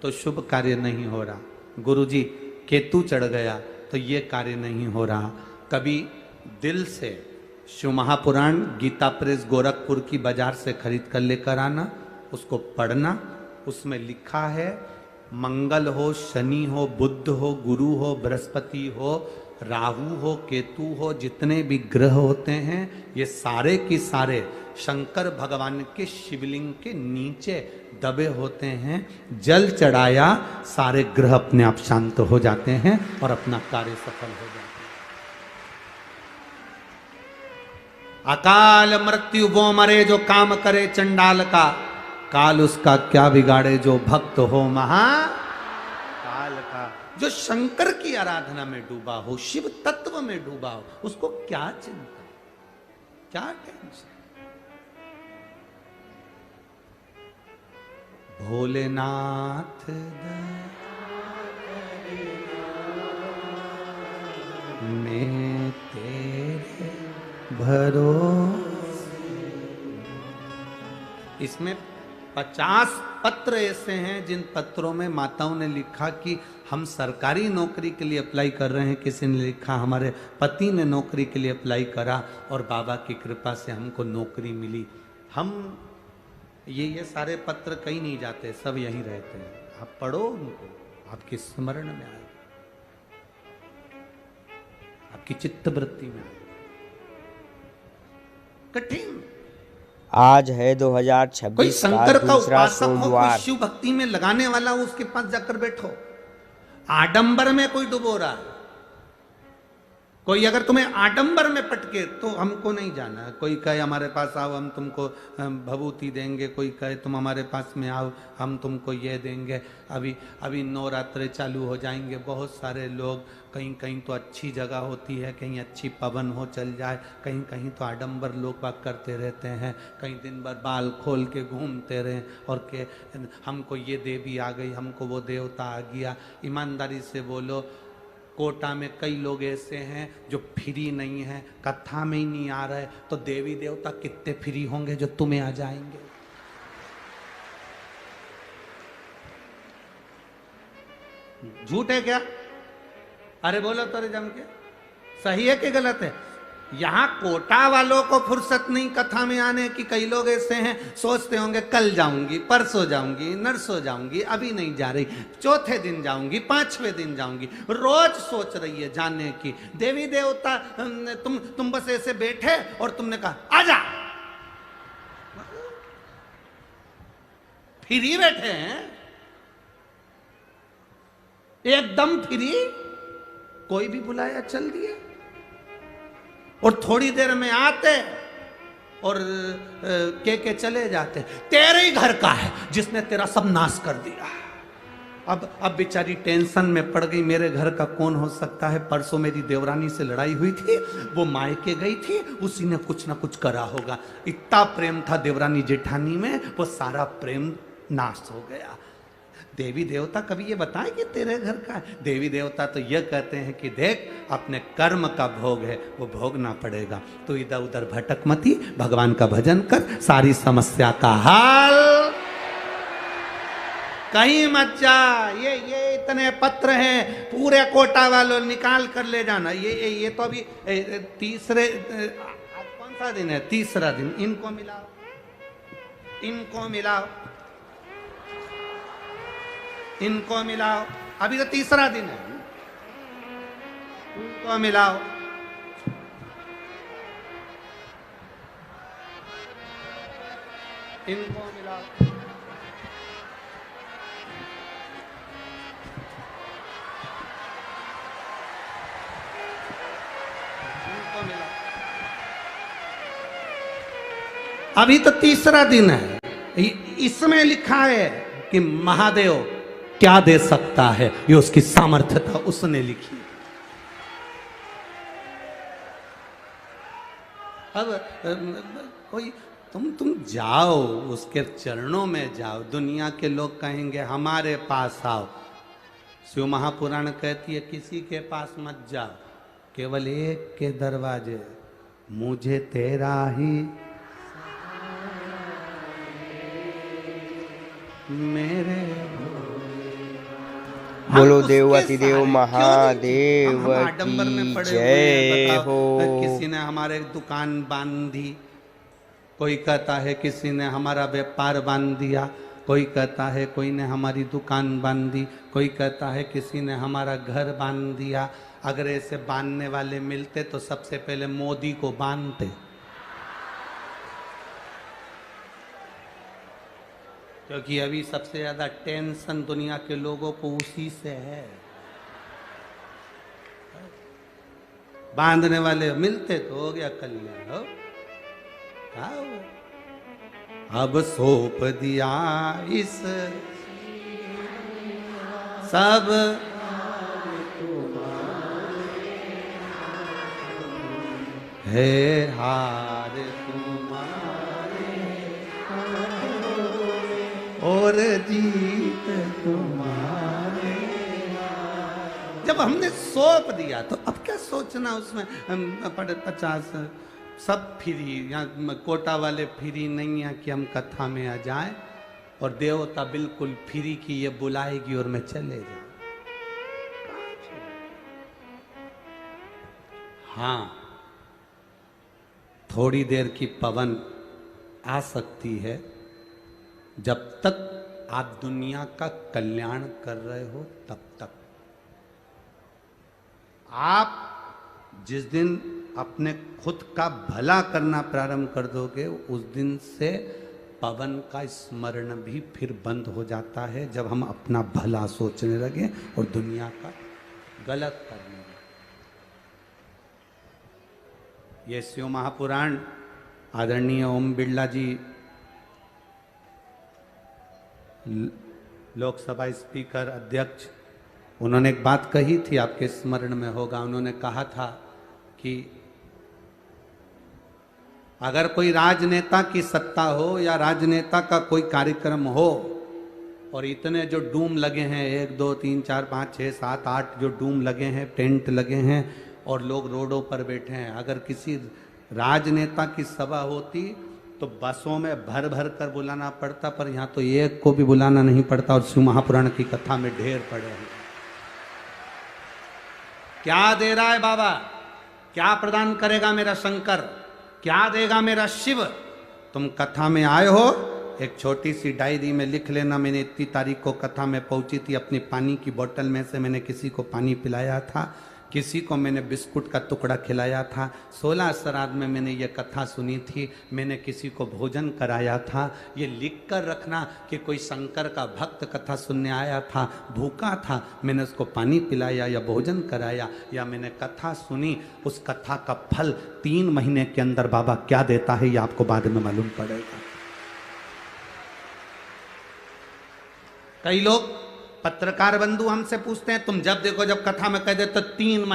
तो शुभ कार्य नहीं हो रहा। गुरुजी केतु चढ़ गया तो ये कार्य नहीं हो रहा। कभी दिल से शिव महापुराण गीता प्रेस गोरखपुर की बाजार से खरीद कर लेकर आना, उसको पढ़ना। उसमें लिखा है मंगल हो, शनि हो, बुध हो, गुरु हो, बृहस्पति हो, राहु हो, केतु हो, जितने भी ग्रह होते हैं ये सारे की सारे शंकर भगवान के शिवलिंग के नीचे दबे होते हैं। जल चढ़ाया सारे ग्रह अपने आप शांत हो जाते हैं और अपना कार्य सफल हो जाता है। अकाल मृत्यु वो मरे जो काम करे चंडाल का, काल उसका क्या बिगाड़े जो भक्त हो महाकाल का। जो शंकर की आराधना में डूबा हो, शिव तत्व में डूबा हो, उसको क्या चिंता, क्या टेंशन। भोलेनाथ मैं तेरे भरोसे। इसमें 50 पत्र ऐसे हैं जिन पत्रों में माताओं ने लिखा कि हम सरकारी नौकरी के लिए अप्लाई कर रहे हैं। किसी ने लिखा हमारे पति ने नौकरी के लिए अप्लाई करा और बाबा की कृपा से हमको नौकरी मिली। हम ये सारे पत्र कहीं नहीं जाते, सब यहीं रहते हैं। आप पढ़ो उनको, आपके स्मरण में आए, आपकी चित्तवृत्ति में आए। कठिन आज है कोई 2026 का शंकर का दूसरा उपासक हो, कोई सोमवार। शिव भक्ति में लगाने वाला हो, उसके पास जाकर बैठो। आडंबर में कोई डुबो रहा है, कोई अगर तुम्हें आडंबर में पटके तो हमको नहीं जाना है। कोई कहे हमारे पास आओ हम तुमको भभूति देंगे, कोई कहे तुम हमारे पास में आओ हम तुमको ये देंगे। अभी नवरात्रे चालू हो जाएंगे, बहुत सारे लोग, कहीं कहीं तो अच्छी जगह होती है, कहीं अच्छी पवन हो चल जाए, कहीं कहीं तो आडंबर लोग बाग करते रहते हैं, कहीं दिन भर बाल खोल के घूमते रहे और के हमको ये देवी आ गई, हमको वो देवता आ गया। ईमानदारी से बोलो, कोटा में कई लोग ऐसे हैं जो फ्री नहीं है, कथा में ही नहीं आ रहे, तो देवी देवता कितने फ्री होंगे जो तुम्हें आ जाएंगे। झूठ है क्या? अरे बोलो तो जम के, सही है कि गलत है? यहां कोटा वालों को फुर्सत नहीं कथा में आने की। कई लोग ऐसे हैं सोचते होंगे कल जाऊंगी, परसों जाऊंगी, नरसों जाऊंगी, अभी नहीं जा रही, चौथे दिन जाऊंगी, पांचवें दिन जाऊंगी, रोज सोच रही है जाने की। देवी देवता तुम बस ऐसे बैठे और तुमने कहा आजा, फ्री बैठे हैं, एकदम फ्री, कोई भी बुलाया चल दिए, और थोड़ी देर में आते और के चले जाते। तेरे ही घर का है जिसने तेरा सब नाश कर दिया। अब बेचारी टेंशन में पड़ गई, मेरे घर का कौन हो सकता है? परसों मेरी देवरानी से लड़ाई हुई थी, वो मायके गई थी, उसी ने कुछ ना कुछ करा होगा। इतना प्रेम था देवरानी जेठानी में, वो सारा प्रेम नाश हो गया। देवी देवता कभी ये बताए कि तेरे घर का है? देवी देवता तो ये कहते हैं कि देख, अपने कर्म का भोग है, वो भोगना पड़ेगा, तो इधर उधर भटक मती, भगवान का भजन कर, सारी समस्या का हल। कहीं मत जा। ये इतने पत्र हैं, पूरे कोटा वालों निकाल कर ले जाना। ये तो अभी तीसरे, आज कौन सा दिन है? तीसरा दिन। इनको मिलाओ, इनको मिलाओ, इनको मिलाओ, अभी तो तीसरा दिन है। इनको मिलाओ, इनको मिलाओ, इनको मिलाओ। अभी तो तीसरा दिन है। इसमें लिखा है कि महादेव क्या दे सकता है, ये उसकी सामर्थ्यता उसने लिखी। अब कोई तुम जाओ, उसके चरणों में जाओ। दुनिया के लोग कहेंगे हमारे पास आओ। शिव महापुराण कहती है किसी के पास मत जाओ, केवल एक के दरवाजे, मुझे तेरा ही मेरे। बोलो देववती देव महादेव की जय हो। किसी ने हमारे दुकान बांध दी, कोई कहता है किसी ने हमारा व्यापार बांध दिया, कोई कहता है कोई ने हमारी दुकान बांध दी, कोई कहता है किसी ने हमारा घर बांध दिया। अगर ऐसे बांधने वाले मिलते तो सबसे पहले मोदी को बांधते, क्योंकि अभी सबसे ज्यादा टेंशन दुनिया के लोगों को उसी से है। बांधने वाले मिलते तो हो गया कल्याण। हो अब सौंप दिया इस सब है हार तुम्हारे और जीत तुम्हारे। जब हमने सौंप दिया तो अब क्या सोचना उसमें 50 सब फ्री। यहाँ कोटा वाले फ्री नहीं है कि हम कथा में आ जाएं, और देवता बिल्कुल फ्री की ये बुलाएगी और मैं चले जाऊं। हाँ, थोड़ी देर की पवन आ सकती है, जब तक आप दुनिया का कल्याण कर रहे हो तब तक। आप जिस दिन अपने खुद का भला करना प्रारंभ कर दोगे, उस दिन से पवन का स्मरण भी फिर बंद हो जाता है, जब हम अपना भला सोचने लगे और दुनिया का गलत करने लगे। ये शिव महापुराण आदरणीय ओम बिरला जी लोकसभा स्पीकर अध्यक्ष, उन्होंने एक बात कही थी, आपके स्मरण में होगा। उन्होंने कहा था कि अगर कोई राजनेता की सत्ता हो या राजनेता का कोई कार्यक्रम हो और इतने जो डूम लगे हैं, 1 2 3 4 5 6 7 8 जो डूम लगे हैं, टेंट लगे हैं और लोग रोडों पर बैठे हैं, अगर किसी राजनेता की सभा होती तो बसों में भर भर कर बुलाना पड़ता, पर यहाँ तो एक को भी बुलाना नहीं पड़ता और शिव महापुराण की कथा में ढेर पड़े हैं। क्या दे रहा है बाबा, क्या प्रदान करेगा मेरा शंकर, क्या देगा मेरा शिव? तुम कथा में आए हो, एक छोटी सी डायरी में लिख लेना, मैंने इतनी तारीख को कथा में पहुंची थी, अपनी पानी की बोतल में से मैंने किसी को पानी पिलाया था, किसी को मैंने बिस्कुट का टुकड़ा खिलाया था, 16 श्राद्ध में मैंने ये कथा सुनी थी, मैंने किसी को भोजन कराया था। ये लिख कर रखना कि कोई शंकर का भक्त कथा सुनने आया था, भूखा था, मैंने उसको पानी पिलाया या भोजन कराया, या मैंने कथा सुनी, उस कथा का फल 3 महीने के अंदर बाबा क्या देता है, ये आपको बाद में मालूम पड़ेगा। कई लोग पत्रकार बंधु हमसे पूछते हैं, तुम जब देखो जब कथा में कह देते तो 3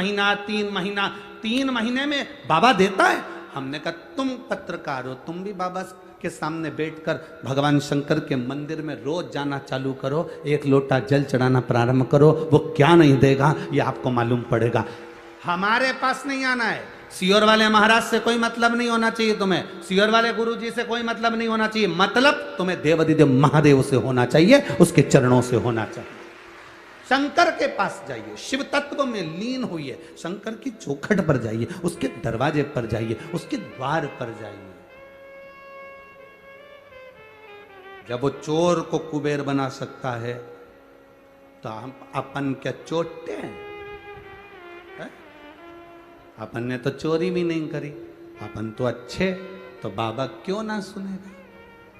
महीने में बाबा देता है। हमने कहा तुम पत्रकार हो, तुम भी बाबा के सामने बैठकर भगवान शंकर के मंदिर में रोज जाना चालू करो, 1 लोटा जल चढ़ाना प्रारंभ करो, वो क्या नहीं देगा ये आपको मालूम पड़ेगा। हमारे पास नहीं आना है, सियोर वाले महाराज से कोई मतलब नहीं होना चाहिए, तुम्हें सियोर वाले गुरुजी से कोई मतलब नहीं होना चाहिए, मतलब तुम्हें देवाधिदेव महादेव से होना चाहिए, उसके चरणों से होना चाहिए। शंकर के पास जाइए, शिव तत्व में लीन होइए, शंकर की चौखट पर जाइए, उसके दरवाजे पर जाइए, उसके द्वार पर जाइए। जब वो चोर को कुबेर बना सकता है तो हम अपन क्या चोटे हैं? अपन ने तो चोरी भी नहीं करी, अपन तो अच्छे, तो बाबा क्यों ना सुनेगा?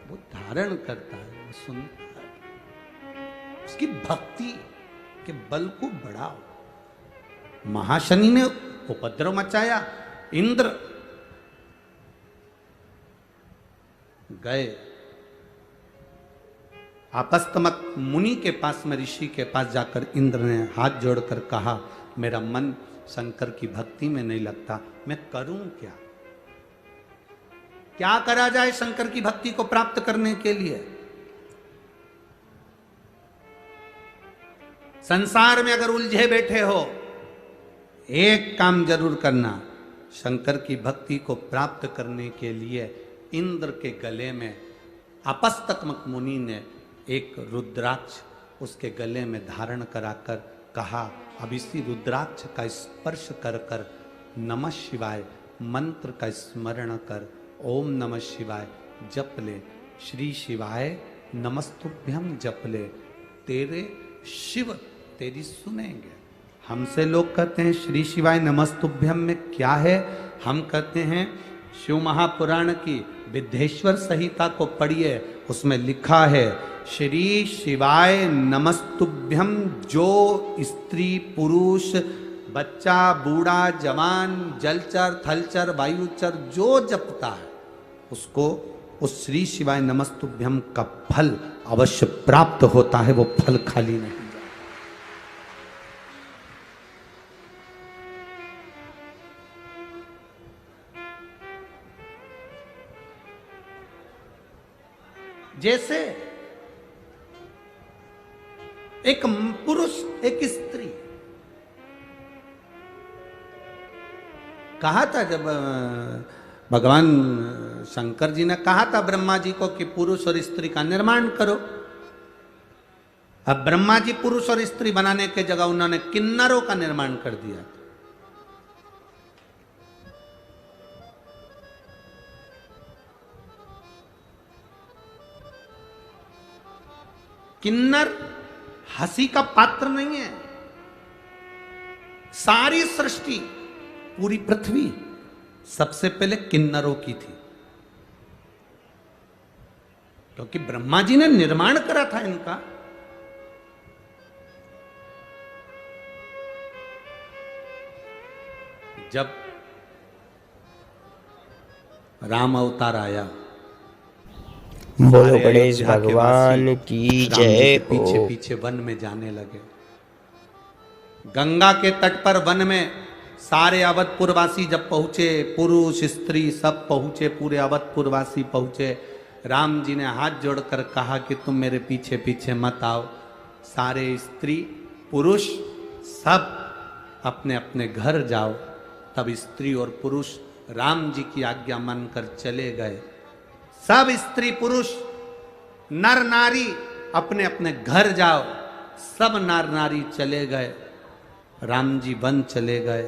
वो धारण करता है, वो सुनता है, उसकी भक्ति के बल को बढ़ाओ। महाशनि ने उपद्रव मचाया, इंद्र गए आपस्तमक मुनि के पास में, ऋषि के पास जाकर इंद्र ने हाथ जोड़कर कहा, मेरा मन शंकर की भक्ति में नहीं लगता, मैं करूं क्या? क्या करा जाए शंकर की भक्ति को प्राप्त करने के लिए? संसार में अगर उलझे बैठे हो, एक काम जरूर करना, शंकर की भक्ति को प्राप्त करने के लिए इंद्र के गले में आपस्तमक मुनि ने एक रुद्राक्ष उसके गले में धारण कराकर कहा, अब इसी रुद्राक्ष का स्पर्श कर कर नमः शिवाय मंत्र का स्मरण कर ओम नमः शिवाय जप ले, श्री शिवाय नमस्तुभ्यम जप ले, तेरे शिव तेरी सुनेंगे। हमसे लोग कहते हैं श्री शिवाय नमस्तुभ्यम में क्या है? हम कहते हैं शिव महापुराण की विद्धेश्वर संहिता को पढ़िए, उसमें लिखा है श्री शिवाय नमस्तुभ्यम, जो स्त्री पुरुष बच्चा बूढ़ा जवान जलचर थलचर वायुचर जो जपता है उसको उस श्री शिवाय नमस्तुभ्यम का फल अवश्य प्राप्त होता है, वो फल खाली नहीं जाता। जैसे एक पुरुष एक स्त्री, कहा था जब भगवान शंकर जी ने कहा था ब्रह्मा जी को कि पुरुष और स्त्री का निर्माण करो। अब ब्रह्मा जी पुरुष और स्त्री बनाने के जगह उन्होंने किन्नरों का निर्माण कर दिया। किन्नर हंसी का पात्र नहीं है। सारी सृष्टि, पूरी पृथ्वी सबसे पहले किन्नरों की थी, क्योंकि ब्रह्मा जी ने निर्माण करा था इनका। जब राम अवतार आया, बोलो गणेश भगवान की जय। पीछे पीछे वन में जाने लगे। गंगा के तट पर वन में सारे अवधपुरवासी जब पहुंचे, पुरुष स्त्री सब पहुंचे, पूरे अवधपुरवासी पहुंचे। राम जी ने हाथ जोड़कर कहा कि तुम मेरे पीछे पीछे मत आओ। सारे स्त्री पुरुष सब अपने अपने घर जाओ। तब स्त्री और पुरुष राम जी की आज्ञा मानकर चले गए। सब स्त्री पुरुष नर नारी अपने अपने घर जाओ। सब नर नारी चले गए। राम जी वन चले गए।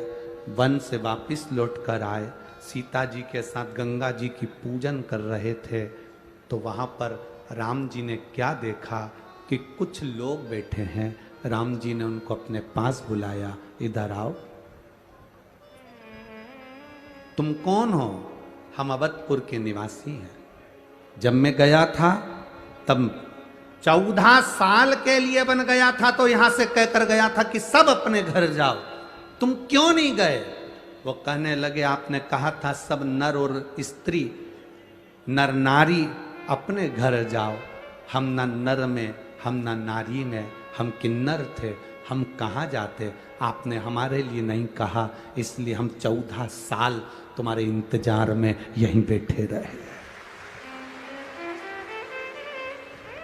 वन से वापिस लौट कर आए। सीता जी के साथ गंगा जी की पूजन कर रहे थे, तो वहां पर राम जी ने क्या देखा कि कुछ लोग बैठे हैं। राम जी ने उनको अपने पास बुलाया, इधर आओ। तुम कौन हो? हम अवधपुर के निवासी हैं। जब मैं गया था तब 14 साल के लिए बन गया था, तो यहां से कहकर गया था कि सब अपने घर जाओ। तुम क्यों नहीं गए? वो कहने लगे, आपने कहा था सब नर और स्त्री, नर नारी अपने घर जाओ। हम ना नर में, हम ना नारी में, हम किन्नर थे, हम कहाँ जाते? आपने हमारे लिए नहीं कहा, इसलिए हम 14 साल तुम्हारे इंतजार में यहीं बैठे रहे।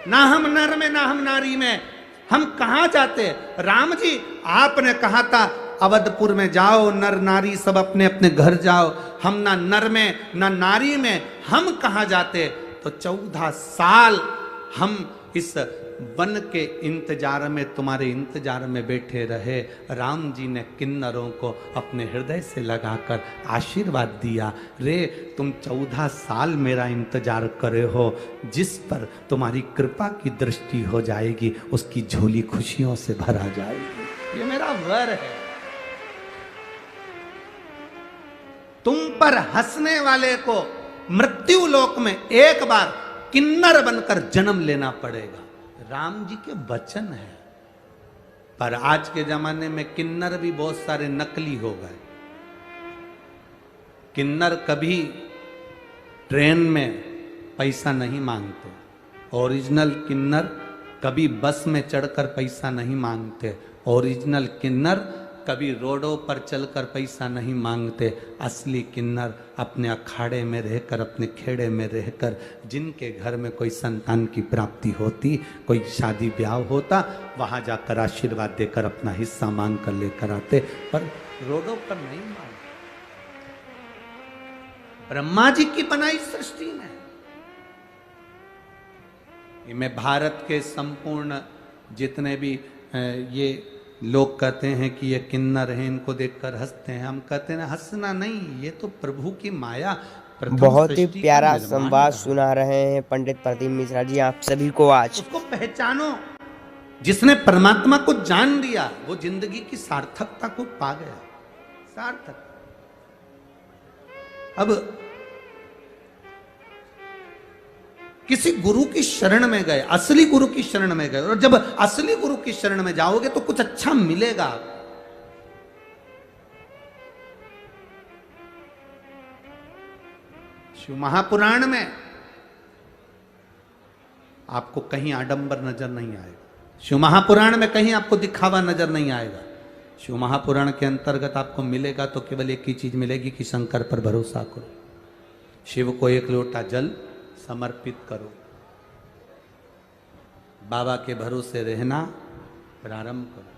ना हम नर में, ना हम नारी में, हम कहाँ जाते? राम जी, आपने कहा था अवधपुर में जाओ, नर नारी सब अपने अपने घर जाओ। हम ना नर में, ना नारी में, हम कहाँ जाते? तो 14 साल हम इस वन के इंतजार में, तुम्हारे इंतजार में बैठे रहे। राम जी ने किन्नरों को अपने हृदय से लगाकर आशीर्वाद दिया, रे तुम 14 साल मेरा इंतजार करे हो, जिस पर तुम्हारी कृपा की दृष्टि हो जाएगी उसकी झोली खुशियों से भरा जाएगी। ये मेरा वर है। तुम पर हंसने वाले को मृत्यु लोक में एक बार किन्नर बनकर जन्म लेना पड़ेगा। राम जी के वचन है। पर आज के जमाने में किन्नर भी बहुत सारे नकली हो गए। किन्नर कभी ट्रेन में पैसा नहीं मांगते। ओरिजिनल किन्नर कभी बस में चढ़कर पैसा नहीं मांगते। ओरिजिनल किन्नर कभी रोडों पर चलकर पैसा नहीं मांगते। असली किन्नर अपने अखाड़े में रहकर, अपने खेड़े में रहकर, जिनके घर में कोई संतान की प्राप्ति होती, कोई शादी ब्याह होता, वहां जाकर आशीर्वाद देकर अपना हिस्सा मांग कर लेकर आते, पर रोडों पर नहीं मांगते। ब्रह्मा जी की बनाई सृष्टि में मैं भारत के संपूर्ण जितने भी ये लोग कहते हैं कि ये किन्नर हैं, इनको देखकर हंसते हैं, हम कहते हैं हंसना नहीं, ये तो प्रभु की माया। बहुत ही प्यारा संवाद सुना रहे हैं पंडित प्रदीप मिश्रा जी आप सभी को। आज उसको पहचानो। जिसने परमात्मा को जान लिया वो जिंदगी की सार्थकता को पा गया। सार्थक। अब किसी गुरु की शरण में गए, असली गुरु की शरण में गए, और जब असली गुरु की शरण में जाओगे तो कुछ अच्छा मिलेगा। शिव महापुराण में आपको कहीं आडंबर नजर नहीं आएगा। शिव महापुराण में कहीं आपको दिखावा नजर नहीं आएगा। शिव महापुराण के अंतर्गत आपको मिलेगा तो केवल एक ही चीज मिलेगी कि शंकर पर भरोसा करो, शिव को एक लोटा जल समर्पित करो, बाबा के भरोसे रहना प्रारंभ करो।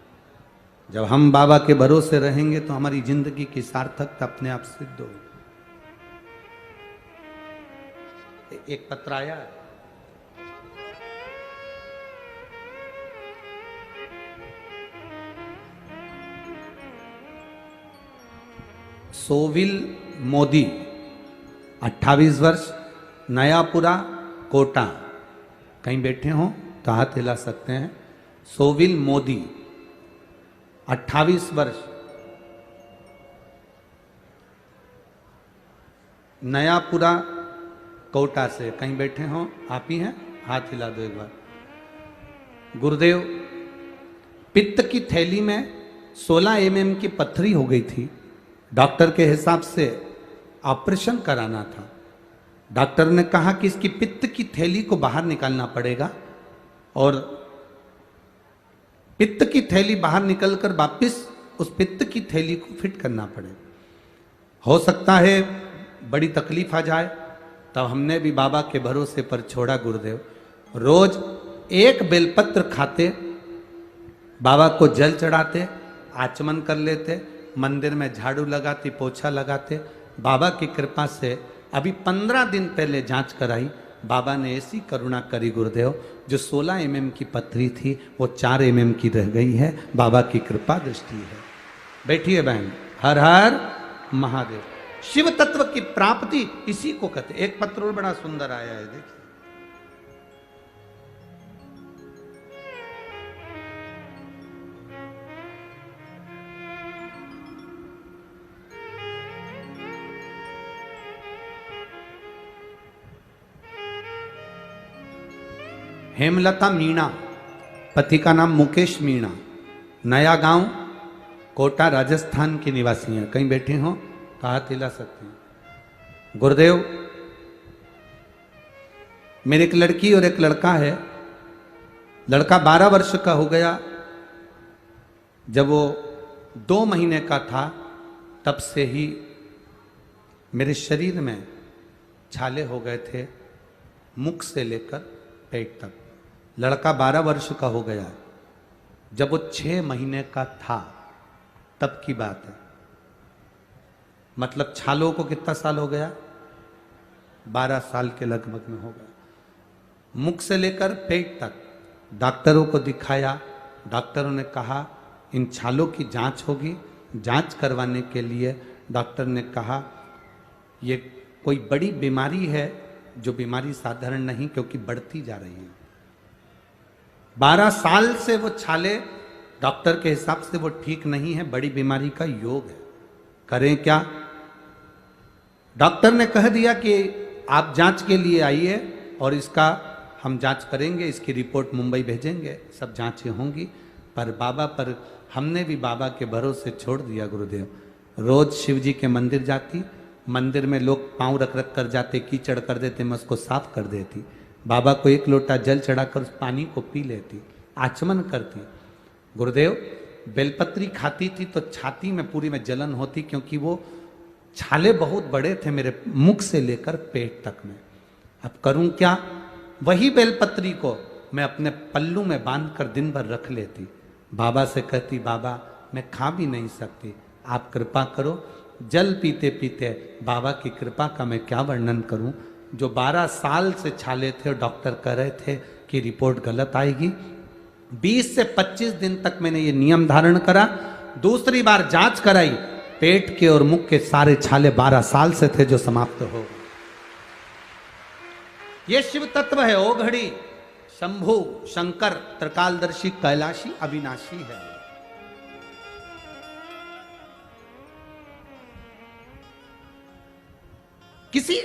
जब हम बाबा के भरोसे रहेंगे तो हमारी जिंदगी की सार्थकता अपने आप सिद्ध होगी। एक पत्र आया है, सोविल मोदी 28 वर्ष, नयापुरा कोटा। कहीं बैठे हो तो हाथ हिला सकते हैं। सोविल मोदी 28 वर्ष, नयापुरा कोटा से कहीं बैठे हो, आप ही हैं, हाथ हिला दो एक बार। गुरुदेव, पित्त की थैली में 16 mm की पत्थरी हो गई थी। डॉक्टर के हिसाब से ऑपरेशन कराना था। डॉक्टर ने कहा कि इसकी पित्त की थैली को बाहर निकालना पड़ेगा और पित्त की थैली बाहर निकलकर वापस उस पित्त की थैली को फिट करना पड़ेगा। हो सकता है बड़ी तकलीफ आ जाए। तब हमने भी बाबा के भरोसे पर छोड़ा गुरुदेव। रोज एक बेलपत्र खाते, बाबा को जल चढ़ाते, आचमन कर लेते, मंदिर में झाड़ू लगाते, पोछा लगाते। बाबा की कृपा से अभी 15 दिन पहले जांच कराई, बाबा ने ऐसी करुणा करी गुरुदेव, जो 16 mm की पत्थरी थी वो 4 mm की रह गई है। बाबा की कृपा दृष्टि है। बैठिए बहन। हर हर महादेव। शिव तत्व की प्राप्ति इसी को कहते। एक पत्र और बड़ा सुंदर आया है, देखिए। हेमलता मीणा, पति का नाम मुकेश मीणा, नया गांव, कोटा, राजस्थान की निवासी हैं। कहीं बैठे हो तो हाथ हिला सकते हैं। गुरुदेव, मेरी एक लड़की और एक लड़का है। लड़का 12 वर्ष का हो गया। जब वो 2 महीने का था तब से ही मेरे शरीर में छाले हो गए थे, मुख से लेकर पेट तक। लड़का 12 वर्ष का हो गया। जब वो 6 महीने का था तब की बात है। मतलब छालों को कितना साल हो गया? 12 साल के लगभग में हो गया। मुख से लेकर पेट तक डॉक्टरों को दिखाया। डॉक्टरों ने कहा इन छालों की जांच होगी। जांच करवाने के लिए डॉक्टर ने कहा ये कोई बड़ी बीमारी है, जो बीमारी साधारण नहीं, क्योंकि बढ़ती जा रही है। 12 साल से वो छाले डॉक्टर के हिसाब से वो ठीक नहीं है, बड़ी बीमारी का योग है। करें क्या? डॉक्टर ने कह दिया कि आप जांच के लिए आइए और इसका हम जांच करेंगे, इसकी रिपोर्ट मुंबई भेजेंगे, सब जांचें होंगी। पर बाबा पर हमने भी बाबा के भरोसे छोड़ दिया गुरुदेव। रोज शिव जी के मंदिर जाती, मंदिर में लोग पांव रख रख कर जाते, कीचड़ कर देते, मैं उसको साफ कर देती। बाबा को 1 लोटा जल चढ़ाकर उस पानी को पी लेती, आचमन करती। गुरुदेव, बेलपत्री खाती थी तो छाती में पूरी में जलन होती, क्योंकि वो छाले बहुत बड़े थे मेरे मुख से लेकर पेट तक में। अब करूं क्या? वही बेलपत्री को मैं अपने पल्लू में बांध कर दिन भर रख लेती। बाबा से कहती बाबा मैं खा भी नहीं सकती, आप कृपा करो। जल पीते पीते बाबा की कृपा का मैं क्या वर्णन करूं। जो 12 साल से छाले थे, डॉक्टर कह रहे थे कि रिपोर्ट गलत आएगी। 20 से 25 दिन तक मैंने ये नियम धारण करा। दूसरी बार जांच कराई, पेट के और मुख के सारे छाले 12 साल से थे जो समाप्त हो। ये शिव तत्व है। ओ घड़ी शंभु शंकर त्रिकालदर्शी कैलाशी अविनाशी है। किसी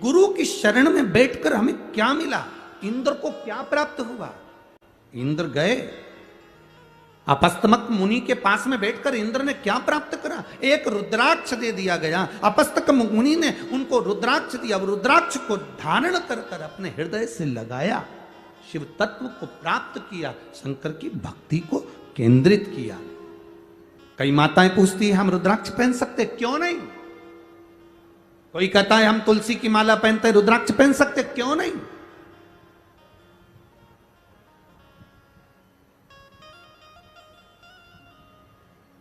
गुरु की शरण में बैठकर हमें क्या मिला? इंद्र को क्या प्राप्त हुआ? इंद्र गए, अपस्तमक मुनि के पास में बैठकर इंद्र ने क्या प्राप्त करा? एक रुद्राक्ष दे दिया गया। अपस्तक मुनि ने उनको रुद्राक्ष दिया। रुद्राक्ष को धारण कर कर अपने हृदय से लगाया, शिव तत्व को प्राप्त किया, शंकर की भक्ति को केंद्रित किया। कई माताएं पूछती है हम रुद्राक्ष पहन सकते? क्यों नहीं? कोई कहता है हम तुलसी की माला पहनते, रुद्राक्ष पहन सकते? क्यों नहीं?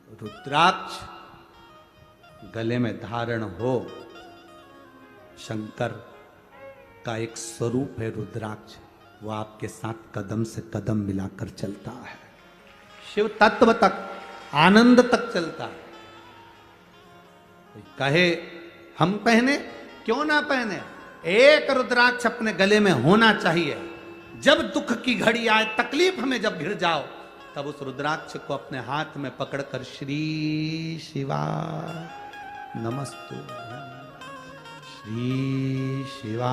रुद्राक्ष गले में धारण हो, शंकर का एक स्वरूप है रुद्राक्ष, वो आपके साथ कदम से कदम मिलाकर चलता है, शिव तत्व तक, आनंद तक चलता है। कहे हम पहने, क्यों ना पहने? एक रुद्राक्ष अपने गले में होना चाहिए। जब दुख की घड़ी आए, तकलीफ में जब घिर जाओ, तब उस रुद्राक्ष को अपने हाथ में पकड़कर श्री शिवा नमस्तु श्री शिवा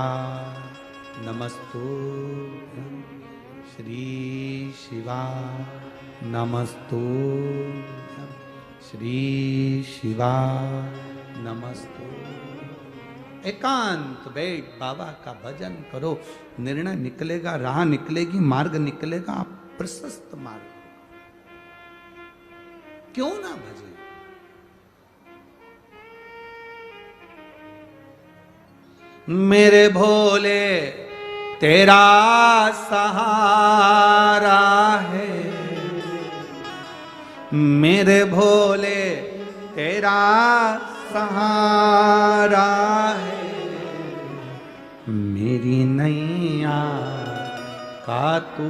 नमस्तुभ्यं, श्री शिवा नमस्तुभ्यं, श्री शिवा नमस्तुभ्यं। एकांत बैठ बाबा का भजन करो, निर्णय निकलेगा, राह निकलेगी, मार्ग निकलेगा, प्रशस्त मार्ग। क्यों ना भजे? मेरे भोले तेरा सहारा है, मेरे भोले तेरा सहारा है, मेरी नैया का तू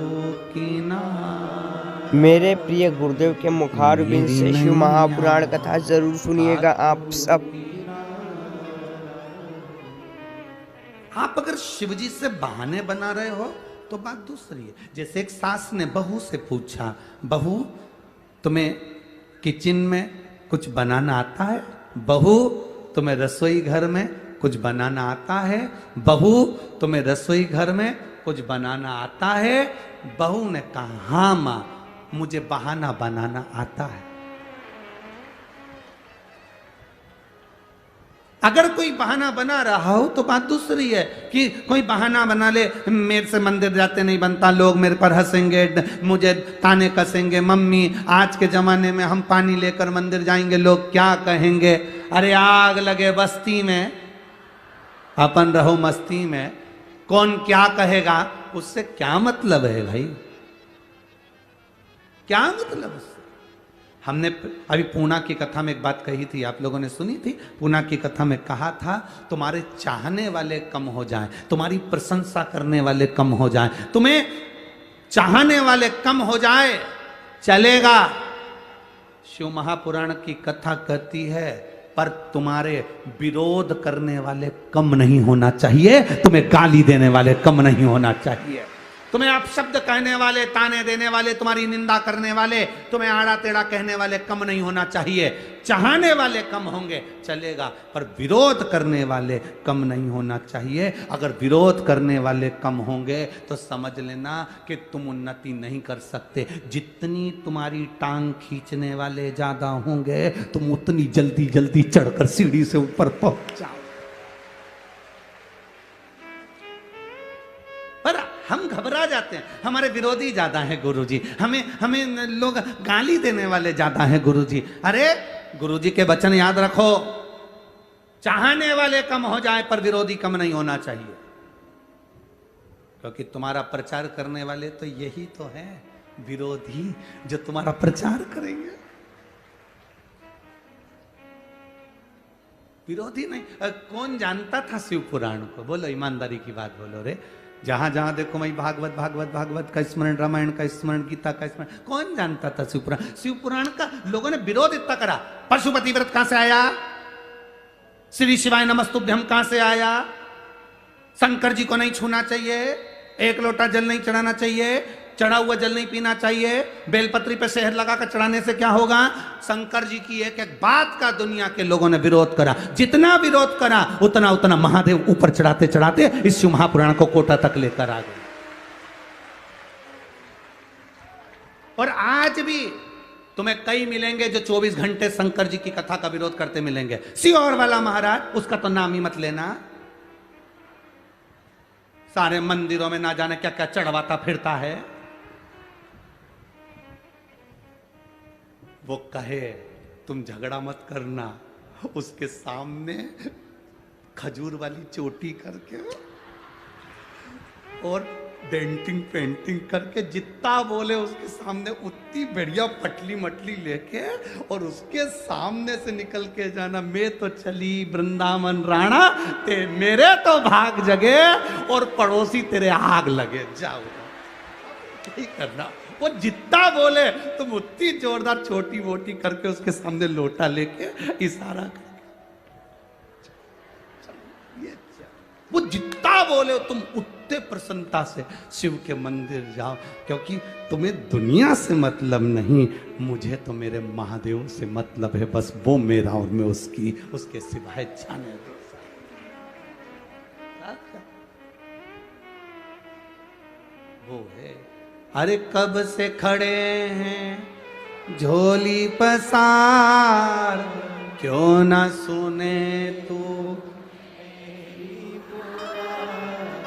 किनारा। मेरे प्रिय गुरुदेव के मुखारबिंद से शिव महापुराण कथा जरूर सुनिएगा आप सब। आप अगर शिवजी से बहाने बना रहे हो तो बात दूसरी है। जैसे एक सास ने बहू से पूछा, बहू तुम्हें किचन में कुछ बनाना आता है? बहू तुम्हें रसोई घर में कुछ बनाना आता है? बहू तुम्हें रसोई घर में कुछ बनाना आता है? बहू ने कहा हाँ माँ, मुझे बहाना बनाना आता है। अगर कोई बहाना बना रहा हो तो बात दूसरी है कि कोई बहाना बना ले, मेरे से मंदिर जाते नहीं बनता, लोग मेरे पर हंसेंगे, मुझे ताने कसेंगे, मम्मी आज के जमाने में हम पानी लेकर मंदिर जाएंगे, लोग क्या कहेंगे। अरे आग लगे बस्ती में, अपन रहो मस्ती में, कौन क्या कहेगा उससे क्या मतलब है भाई? क्या मतलब उससे? हमने अभी पूना की कथा में एक बात कही थी, आप लोगों ने सुनी थी। पूना की कथा में कहा था तुम्हारे चाहने वाले कम हो जाएं, तुम्हारी प्रशंसा करने वाले कम हो जाएं, तुम्हें चाहने वाले कम हो जाए चलेगा। शिव महापुराण की कथा कहती है पर तुम्हारे विरोध करने वाले कम नहीं होना चाहिए, तुम्हें गाली देने वाले कम नहीं होना चाहिए, तुम्हें अपशब्द कहने वाले, ताने देने वाले, तुम्हारी निंदा करने वाले, तुम्हें आड़ा टेढ़ा कहने वाले कम नहीं होना चाहिए। चाहने वाले कम होंगे चलेगा, पर विरोध करने वाले कम नहीं होना चाहिए। अगर विरोध करने वाले कम होंगे तो समझ लेना कि तुम उन्नति नहीं कर सकते। जितनी तुम्हारी टांग खींचने वाले ज्यादा होंगे, तुम उतनी जल्दी जल्दी चढ़कर सीढ़ी से ऊपर पहुंच जाओ। पर हम घबरा जाते हैं, हमारे विरोधी ज्यादा हैं गुरुजी, हमें लोग गाली देने वाले ज्यादा हैं गुरुजी। अरे गुरुजी के वचन याद रखो, चाहने वाले कम हो जाए पर विरोधी कम नहीं होना चाहिए, क्योंकि तुम्हारा प्रचार करने वाले तो यही तो है विरोधी जो तुम्हारा प्रचार करेंगे। विरोधी नहीं। कौन जानता था शिव पुराण को? बोलो ईमानदारी की बात बोलो रे। जहां जहां देखो मैं भागवत भागवत भागवत का स्मरण, रामायण का स्मरण, गीता का स्मरण, कौन जानता था शिव पुराण? शिव पुराण का लोगों ने विरोध इतना करा। पशुपति व्रत कहां से आया? श्री शिवाय नमस्तुभ्यम कहां से आया? शंकर जी को नहीं छूना चाहिए, एक लोटा जल नहीं चढ़ाना चाहिए, चढ़ा हुआ जल नहीं पीना चाहिए, बेलपत्री पे शहद लगाकर चढ़ाने से क्या होगा? शंकर जी की एक एक बात का दुनिया के लोगों ने विरोध करा। जितना विरोध करा उतना उतना महादेव ऊपर चढ़ाते चढ़ाते इस शिव महापुराण को कोटा तक लेकर आ गए। और आज भी तुम्हें कई मिलेंगे जो 24 घंटे शंकर जी की कथा का विरोध करते मिलेंगे। सियोर वाला महाराज, उसका तो नाम ही मत लेना, सारे मंदिरों में ना जाने क्या क्या चढ़वाता फिरता है। वो कहे तुम झगड़ा मत करना, उसके सामने खजूर वाली चोटी करके और डेंटिंग पेंटिंग करके जितना बोले उसके सामने उतनी बढ़िया पटली मटली लेके और उसके सामने से निकल के जाना, मैं तो चली वृंदावन राणा, ते मेरे तो भाग जगे और पड़ोसी तेरे आग लगे। जाओ यही करना। वो जितना बोले तुम उतनी जोरदार छोटी वोटी करके उसके सामने लोटा लेके इशारा करके वो जितना बोले तुम उतने प्रसन्नता से शिव के मंदिर जाओ, क्योंकि तुम्हें दुनिया से मतलब नहीं, मुझे तो मेरे महादेव से मतलब है। बस वो मेरा और मैं उसकी, उसके सिवाय जाने दो। वो है। अरे कब से खड़े हैं झोली पसार, क्यों ना सुने तू।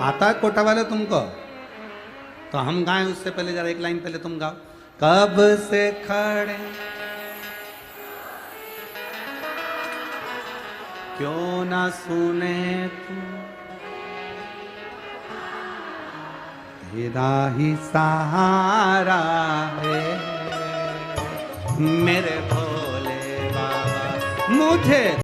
आता है कोटा वाले तुमको? तो हम गाएं उससे पहले, जरा एक लाइन पहले तुम गाओ। कब से खड़े क्यों ना सुने तू, तेरा ही सहारा है मेरे भोले बाबा, मुझे